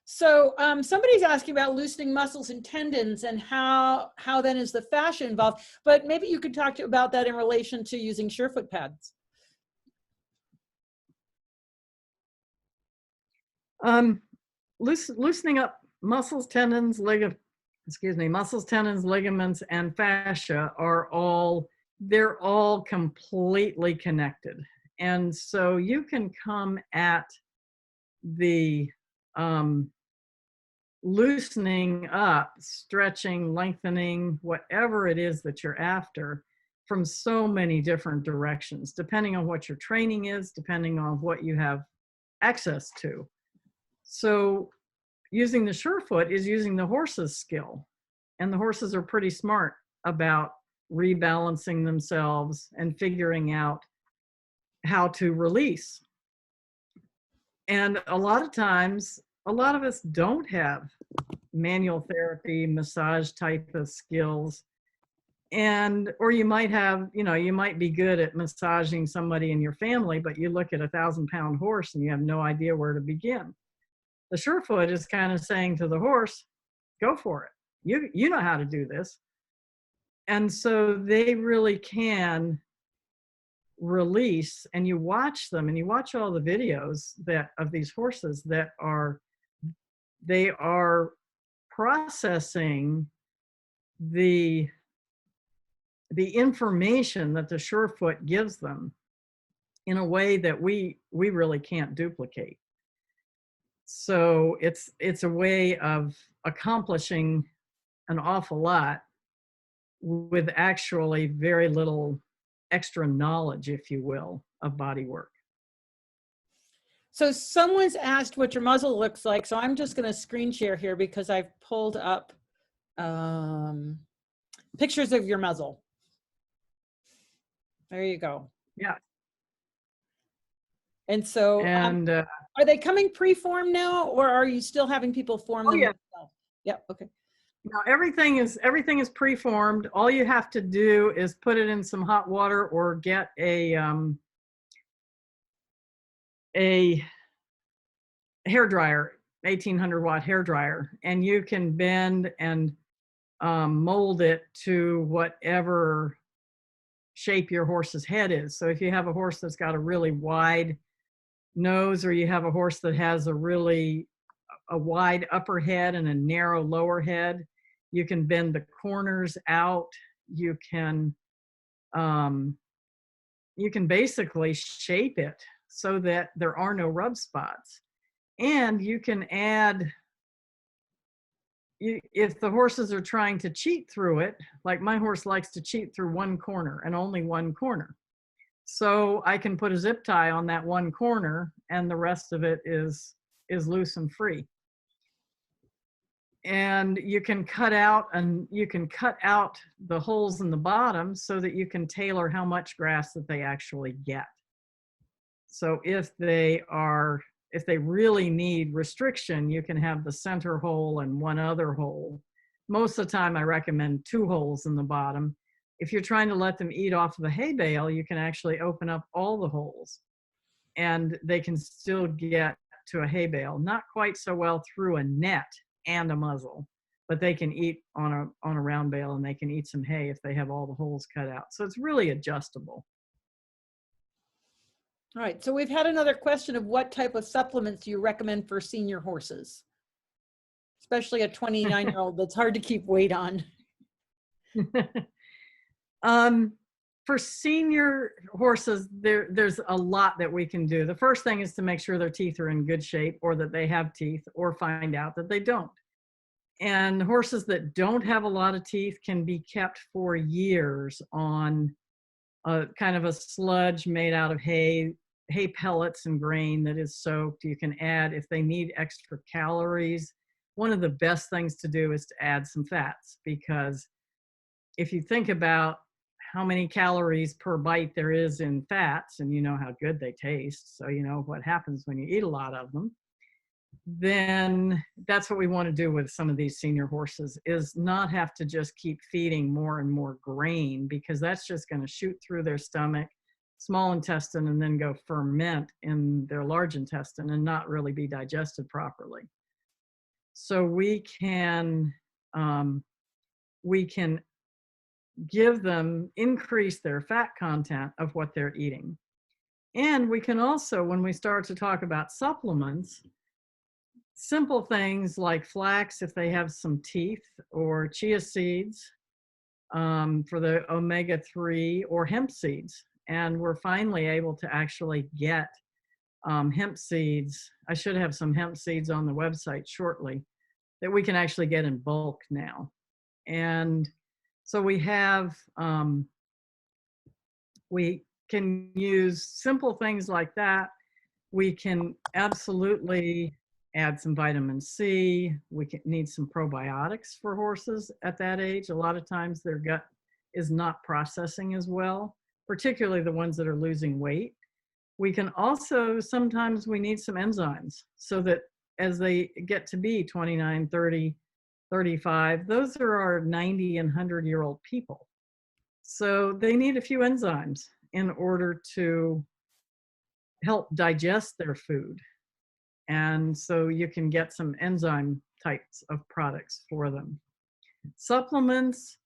S2: So somebody's asking about loosening muscles and tendons and how then is the fascia involved, but maybe you could talk about that in relation to using SureFoot pads.
S1: Loosening up muscles, tendons, muscles, tendons, ligaments, and fascia they're all completely connected. And so you can come at the loosening up, stretching, lengthening, whatever it is that you're after from so many different directions, depending on what your training is, depending on what you have access to. So using the SureFoot is using the horse's skill, and the horses are pretty smart about rebalancing themselves and figuring out how to release. And a lot of times, a lot of us don't have manual therapy, massage type of skills. Or you might have, you might be good at massaging somebody in your family, but you look at a 1,000-pound horse and you have no idea where to begin. The SureFoot is kind of saying to the horse, go for it. You know how to do this. And so they really can release, and you watch them and you watch all the videos of these horses they are processing the information that the SureFoot gives them in a way that we really can't duplicate. So it's a way of accomplishing an awful lot with actually very little extra knowledge, if you will, of body work.
S2: So someone's asked what your muzzle looks like. So I'm just going to screen share here because I've pulled up pictures of your muzzle. There you go.
S1: Yeah.
S2: And so are they coming pre-formed now, or are you still having people form them?
S1: Yeah.
S2: Yeah. Okay.
S1: Now everything is pre-formed. All you have to do is put it in some hot water or get a hair dryer, 1800-watt hair dryer, and you can bend and mold it to whatever shape your horse's head is. So if you have a horse that's got a really wide nose, or you have a horse that has a wide upper head and a narrow lower head, you can bend the corners out. You can basically shape it so that there are no rub spots. And you can add, if the horses are trying to cheat through it, like my horse likes to cheat through one corner and only one corner. So I can put a zip tie on that one corner and the rest of it is loose and free. And you can cut out the holes in the bottom so that you can tailor how much grass that they actually get. So if they really need restriction, you can have the center hole and one other hole. Most of the time I recommend 2 holes in the bottom. If you're trying to let them eat off of a hay bale, you can actually open up all the holes and they can still get to a hay bale. Not quite so well through a net and a muzzle, but they can eat on a round bale, and they can eat some hay if they have all the holes cut out. So it's really adjustable.
S2: All right, so we've had another question of what type of supplements do you recommend for senior horses? especially a 29-year-old that's hard to keep weight on.
S1: For senior horses, there's a lot that we can do. The first thing is to make sure their teeth are in good shape, or that they have teeth, or find out that they don't. And horses that don't have a lot of teeth can be kept for years on a kind of a sludge made out of hay pellets and grain that is soaked. You can add, if they need extra calories, one of the best things to do is to add some fats, because if you think about how many calories per bite there is in fats, and you know how good they taste, so you know what happens when you eat a lot of them, then that's what we want to do with some of these senior horses, is not have to just keep feeding more and more grain, because that's just going to shoot through their stomach, small intestine, and then go ferment in their large intestine and not really be digested properly. So we can give them, increase their fat content of what they're eating. And we can also, when we start to talk about supplements, simple things like flax if they have some teeth, or chia seeds for the omega-3, or hemp seeds. And we're finally able to actually get hemp seeds. I should have some hemp seeds on the website shortly that we can actually get in bulk now. And so we have, we can use simple things like that. We can absolutely add some vitamin C. We need some probiotics for horses at that age. A lot of times their gut is not processing as well, particularly the ones that are losing weight. We can also, sometimes we need some enzymes, so that as they get to be 29, 30, 35, those are our 90 and 100-year-old people. So they need a few enzymes in order to help digest their food. And so you can get some enzyme types of products for them. Supplements,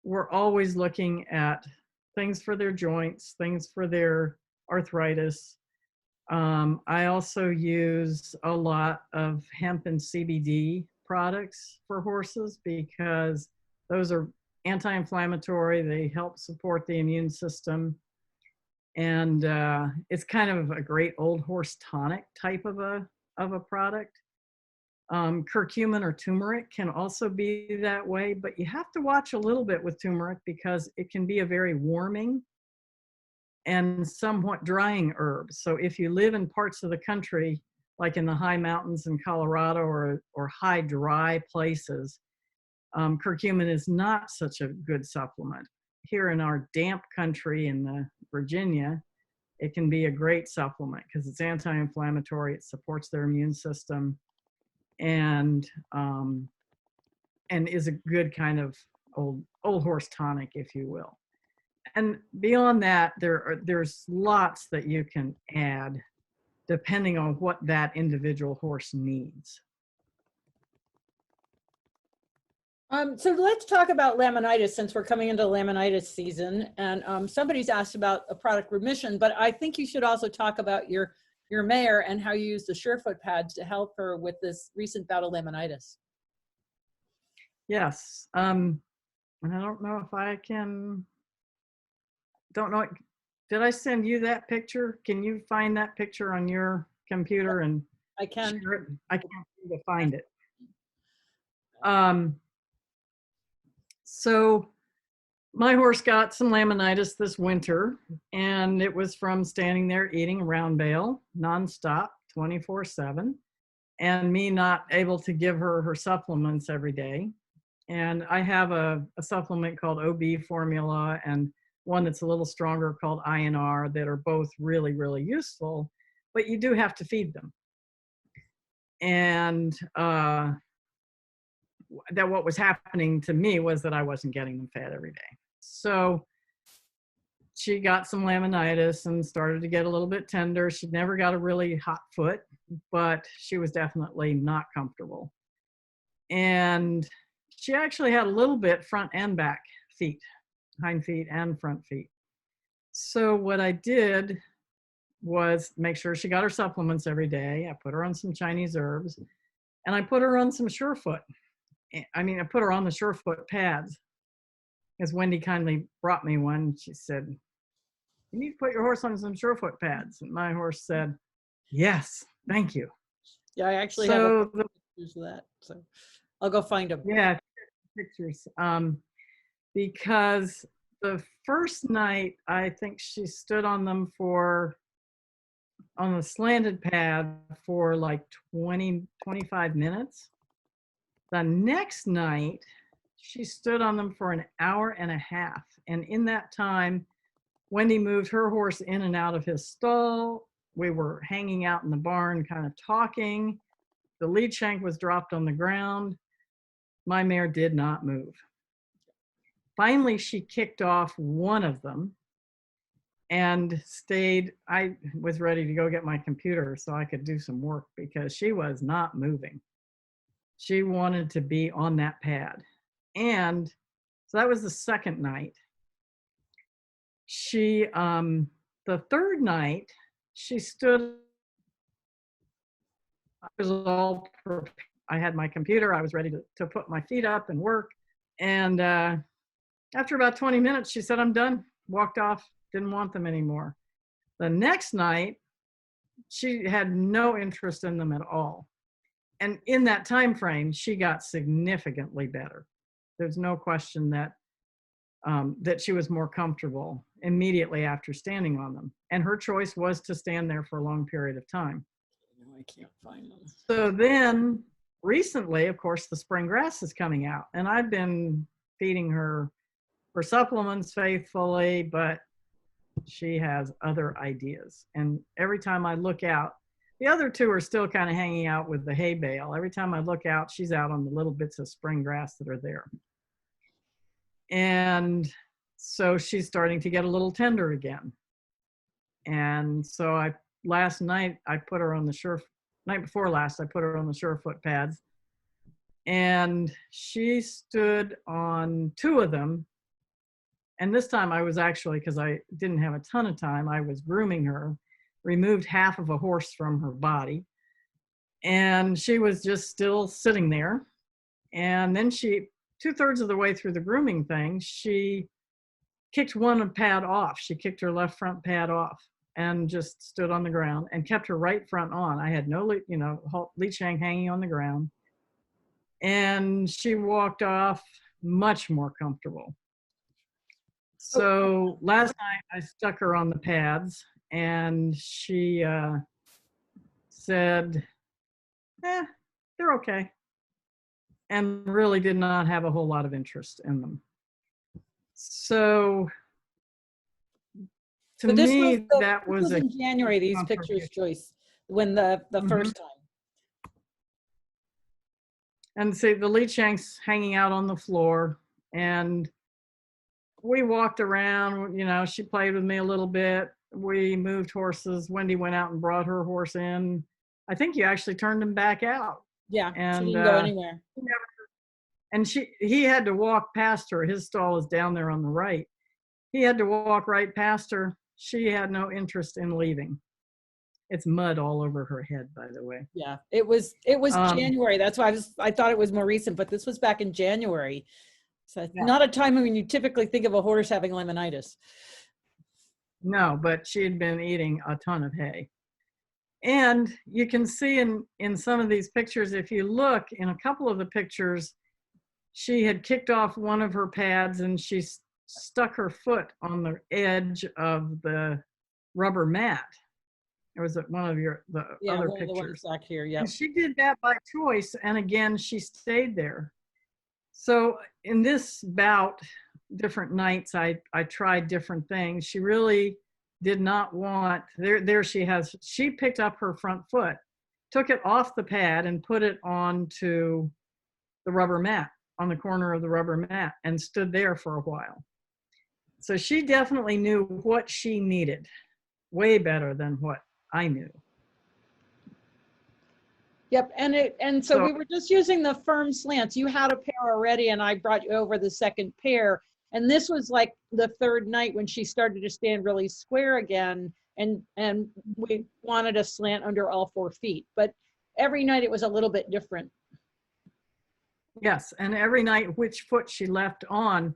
S1: we're always looking at things for their joints, things for their arthritis. I also use a lot of hemp and CBD products for horses, because those are anti-inflammatory. They help support the immune system. And it's kind of a great old horse tonic type of a product. Curcumin or turmeric can also be that way, but you have to watch a little bit with turmeric, because it can be a very warming and somewhat drying herb. So if you live in parts of the country, like in the high mountains in Colorado, or high dry places, curcumin is not such a good supplement. Here in our damp country in the Virginia, it can be a great supplement, because it's anti-inflammatory, it supports their immune system, and is a good kind of old horse tonic, if you will. And beyond that, there's lots that you can add depending on what that individual horse needs.
S2: So let's talk about laminitis, since we're coming into laminitis season. And somebody's asked about a product remission, but I think you should also talk about your mare and how you use the FOOT pads to help her with this recent bout of laminitis.
S1: Yes. And I don't know if I can, don't know. Did I send you that picture? Can you find that picture on your computer? And
S2: I can.
S1: share it? I can't seem to find it. So my horse got some laminitis this winter, and it was from standing there eating round bale nonstop, 24/7, and me not able to give her supplements every day. And I have a supplement called OB formula, and one that's a little stronger called INR, that are both really, really useful, but you do have to feed them. And that what was happening to me was that I wasn't getting them fed every day. So she got some laminitis and started to get a little bit tender. She'd never got a really hot foot, but she was definitely not comfortable. And she actually had a little bit front and back feet, hind feet and front feet. So what I did was make sure she got her supplements every day. I put her on some Chinese herbs. And I put her on some Surefoot. I mean, I put her on the Surefoot pads, because Wendy kindly brought me one. She said, "You need to put your horse on some Surefoot pads." And my horse said, "Yes, thank you."
S2: Yeah, I actually have
S1: So
S2: pictures of that. So I'll go find them.
S1: yeah, pictures. Because the first night, I think she stood on them on the slanted pad for like 20, 25 minutes. The next night, she stood on them for an hour and a half. And in that time, Wendy moved her horse in and out of his stall. We were hanging out in the barn, kind of talking. The lead shank was dropped on the ground. My mare did not move. Finally, she kicked off one of them and stayed. I was ready to go get my computer so I could do some work, because she was not moving. She wanted to be on that pad. And so that was the second night. The third night, she stood. I was all prepared. I had my computer. I was ready to put my feet up and work. And after about 20 minutes, she said, "I'm done." Walked off, didn't want them anymore. The next night, she had no interest in them at all. And in that time frame, she got significantly better. There's no question that that she was more comfortable immediately after standing on them. And her choice was to stand there for a long period of time.
S2: No, I can't find them.
S1: So then recently, of course, the spring grass is coming out, and I've been feeding her supplements faithfully, but she has other ideas. And every time I look out, the other two are still kind of hanging out with the hay bale. Every time I look out, she's out on the little bits of spring grass that are there. And so she's starting to get a little tender again. And so last night I put her on the night before last, I put her on the Surefoot pads, and she stood on two of them. And this time I was actually, because I didn't have a ton of time, I was grooming her, removed half of a horse from her body, and she was just still sitting there. And then 2/3 of the way through the grooming thing, she kicked one pad off. She kicked her left front pad off and just stood on the ground and kept her right front on. I had no lead shank hanging on the ground. And she walked off much more comfortable. So last night I stuck her on the pads, and she said, they're okay, and really did not have a whole lot of interest in them. So to me, that was
S2: in January, these pictures, Joyce, when the first time.
S1: And see the lead shanks hanging out on the floor, and we walked around, she played with me a little bit. We moved horses. Wendy went out and brought her horse in. I think you actually turned him back out.
S2: Yeah,
S1: and
S2: she didn't go anywhere.
S1: And he had to walk past her. His stall is down there on the right. He had to walk right past her. She had no interest in leaving. It's mud all over her head, by the way.
S2: Yeah, it was January. That's why I thought it was more recent, but this was back in January. So yeah. Not a time when you typically think of a horse having laminitis.
S1: No, but she had been eating a ton of hay. And you can see in some of these pictures, if you look in a couple of the pictures, she had kicked off one of her pads and she stuck her foot on the edge of the rubber mat. It was one of the other pictures.
S2: The back here, yeah.
S1: And she did that by choice, and again, she stayed there. So in this bout, different nights, I tried different things. She really did not want, there she picked up her front foot, took it off the pad and put it onto the rubber mat, on the corner of the rubber mat, and stood there for a while. So she definitely knew what she needed, way better than what I knew.
S2: Yep, and so we were just using the firm slants. You had a pair already, and I brought you over the second pair. And this was like the third night when she started to stand really square again, and we wanted a slant under all 4 feet. But every night it was a little bit different.
S1: Yes, and every night which foot she left on.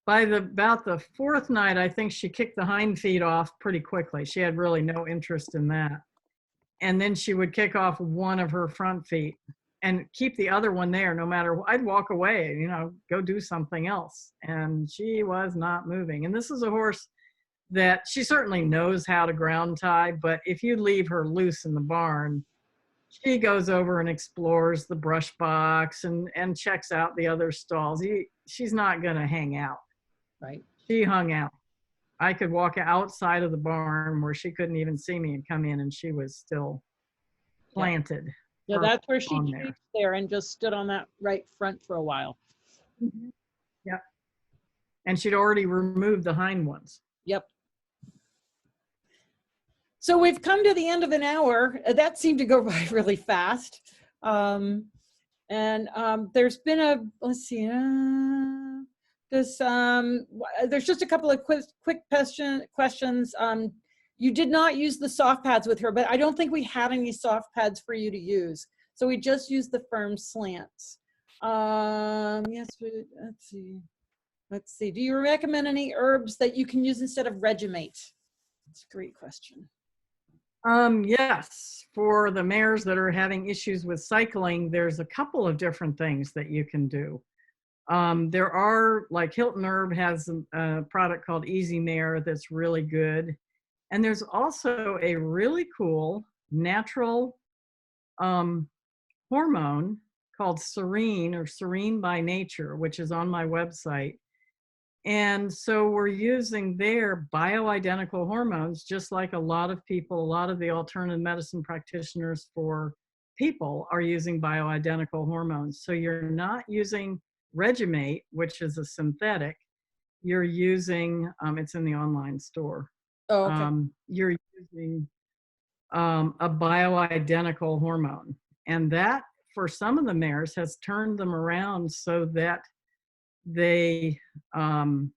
S1: By about the fourth night, I think she kicked the hind feet off pretty quickly. She had really no interest in that. And then she would kick off one of her front feet and keep the other one there no matter. I'd walk away, you know, go do something else. And she was not moving. And this is a horse that she certainly knows how to ground tie, but if you leave her loose in the barn, she goes over and explores the brush box and checks out the other stalls. She's not going to hang out.
S2: Right.
S1: She hung out. I could walk outside of the barn where she couldn't even see me and come in, and she was still planted.
S2: Yeah, that's where she
S1: on
S2: came there and just stood on that right front for a while.
S1: Mm-hmm. Yep. And she'd already removed the hind ones.
S2: Yep. So we've come to the end of an hour. That seemed to go by really fast. There's been a, let's see, there's just a couple of quick questions. You did not use the soft pads with her, but I don't think we had any soft pads for you to use. So we just used the firm slants. Yes, let's see. Do you recommend any herbs that you can use instead of Regimate? That's a great question.
S1: Yes, for the mares that are having issues with cycling, there's a couple of different things that you can do. There are, like Hilton Herb has a product called Easy Mare that's really good. And there's also a really cool natural hormone called Serene, or Serene by Nature, which is on my website. And so we're using their bioidentical hormones, just like a lot of people, a lot of the alternative medicine practitioners for people are using bioidentical hormones. So you're not using Regimate, which is a synthetic. You're using, it's in the online store.
S2: Oh, okay.
S1: You're using a bioidentical hormone. And that, for some of the mares, has turned them around so that they don't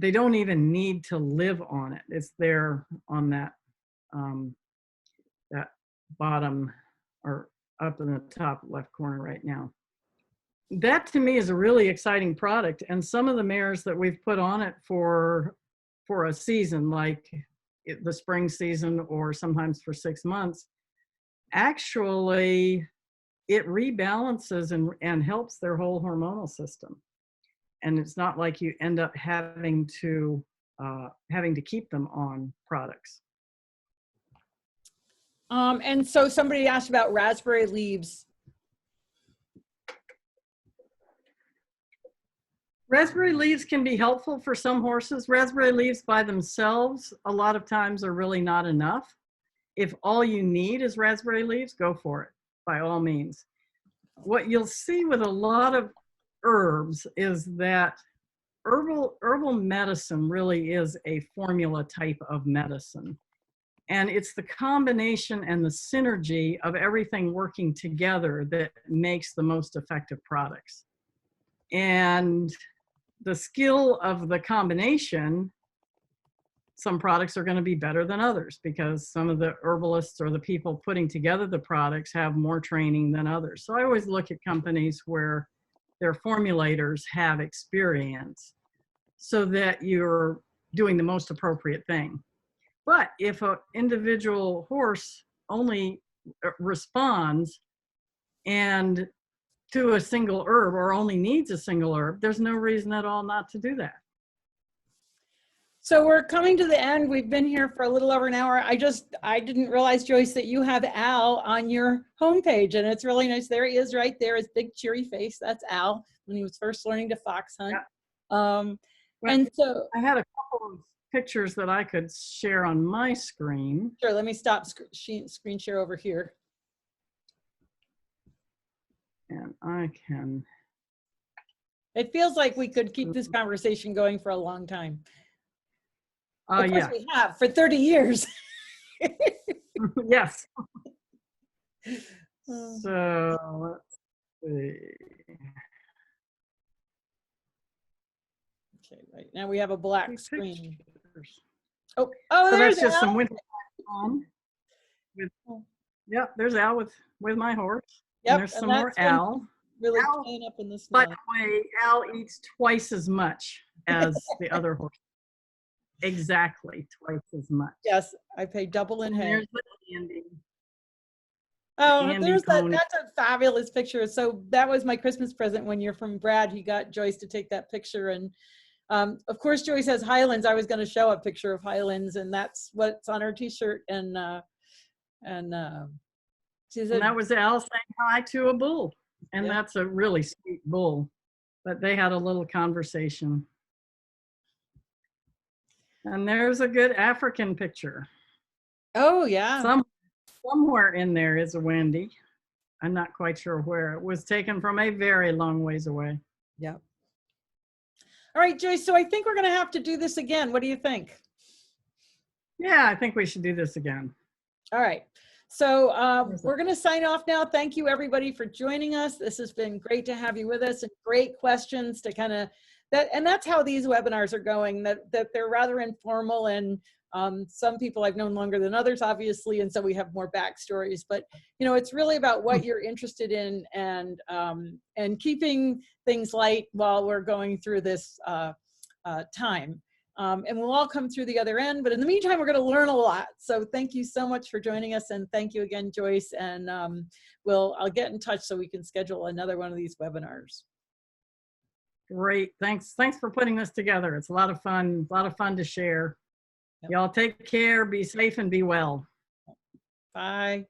S1: even need to live on it. It's there on that that bottom or up in the top left corner right now. That to me is a really exciting product, and some of the mares that we've put on it for a season, like the spring season or sometimes for 6 months, actually it rebalances and helps their whole hormonal system. And it's not like you end up having to keep them on products.
S2: And so somebody asked about raspberry leaves.
S1: Raspberry leaves can be helpful for some horses. Raspberry leaves by themselves, a lot of times, are really not enough. If all you need is raspberry leaves, go for it, by all means. What you'll see with a lot of herbs is that herbal medicine really is a formula type of medicine. And it's the combination and the synergy of everything working together that makes the most effective products. And the skill of the combination, some products are going to be better than others because some of the herbalists or the people putting together the products have more training than others. So I always look at companies where their formulators have experience so that you're doing the most appropriate thing. But if an individual horse only responds and to a single herb or only needs a single herb, there's no reason at all not to do that.
S2: So we're coming to the end. We've been here for a little over an hour. I didn't realize, Joyce, that you have Al on your homepage, and it's really nice. There he is right there, his big cheery face. That's Al when he was first learning to fox hunt. Yeah. And so
S1: I had a couple of pictures that I could share on my screen.
S2: Sure, let me stop screen share over here.
S1: And I can.
S2: It feels like we could keep this conversation going for a long time. Of course we have, for 30 years.
S1: Yes. So let's see.
S2: Okay, right now we have a black screen. Oh,
S1: so
S2: there's
S1: that's just
S2: Al.
S1: some winter on Yep, there's Al with my horse.
S2: Yep,
S1: And there's some more
S2: that's when
S1: Al.
S2: really
S1: Al,
S2: playing up in the
S1: by
S2: snow.
S1: the way, Al eats twice as much as the other horse. Exactly twice as much.
S2: Yes, I pay double in
S1: And
S2: hay.
S1: there's the Andy.
S2: Oh,
S1: Andy
S2: there's that.
S1: pony.
S2: That's a fabulous picture. So that was my Christmas present one year from Brad. He got Joyce to take that picture. And of course, Joyce has Highlands. I was going to show a picture of Highlands, and that's what's on her t-shirt. And she said,
S1: And that was Al saying hi to a bull. And
S2: yeah.
S1: that's a really sweet bull. But they had a little conversation. And there's a good African picture.
S2: Oh, yeah.
S1: Somewhere in there is a Wendy. I'm not quite sure where. It was taken from a very long ways away.
S2: Yeah. All right, Joyce. So I think we're going to have to do this again. What do you think?
S1: Yeah, I think we should do this again.
S2: All right. So we're going to sign off now. Thank you, everybody, for joining us. This has been great to have you with us, and great questions to kind of that. And that's how these webinars are going, that they're rather informal, and some people I've known longer than others, obviously, and so we have more backstories. But you know, it's really about what you're interested in, and keeping things light while we're going through this time. And we'll all come through the other end. But in the meantime, we're going to learn a lot. So thank you so much for joining us. And thank you again, Joyce. And I'll get in touch so we can schedule another one of these webinars.
S1: Great. Thanks for putting this together. It's a lot of fun to share. Yep. Y'all take care, be safe, and be well.
S2: Bye.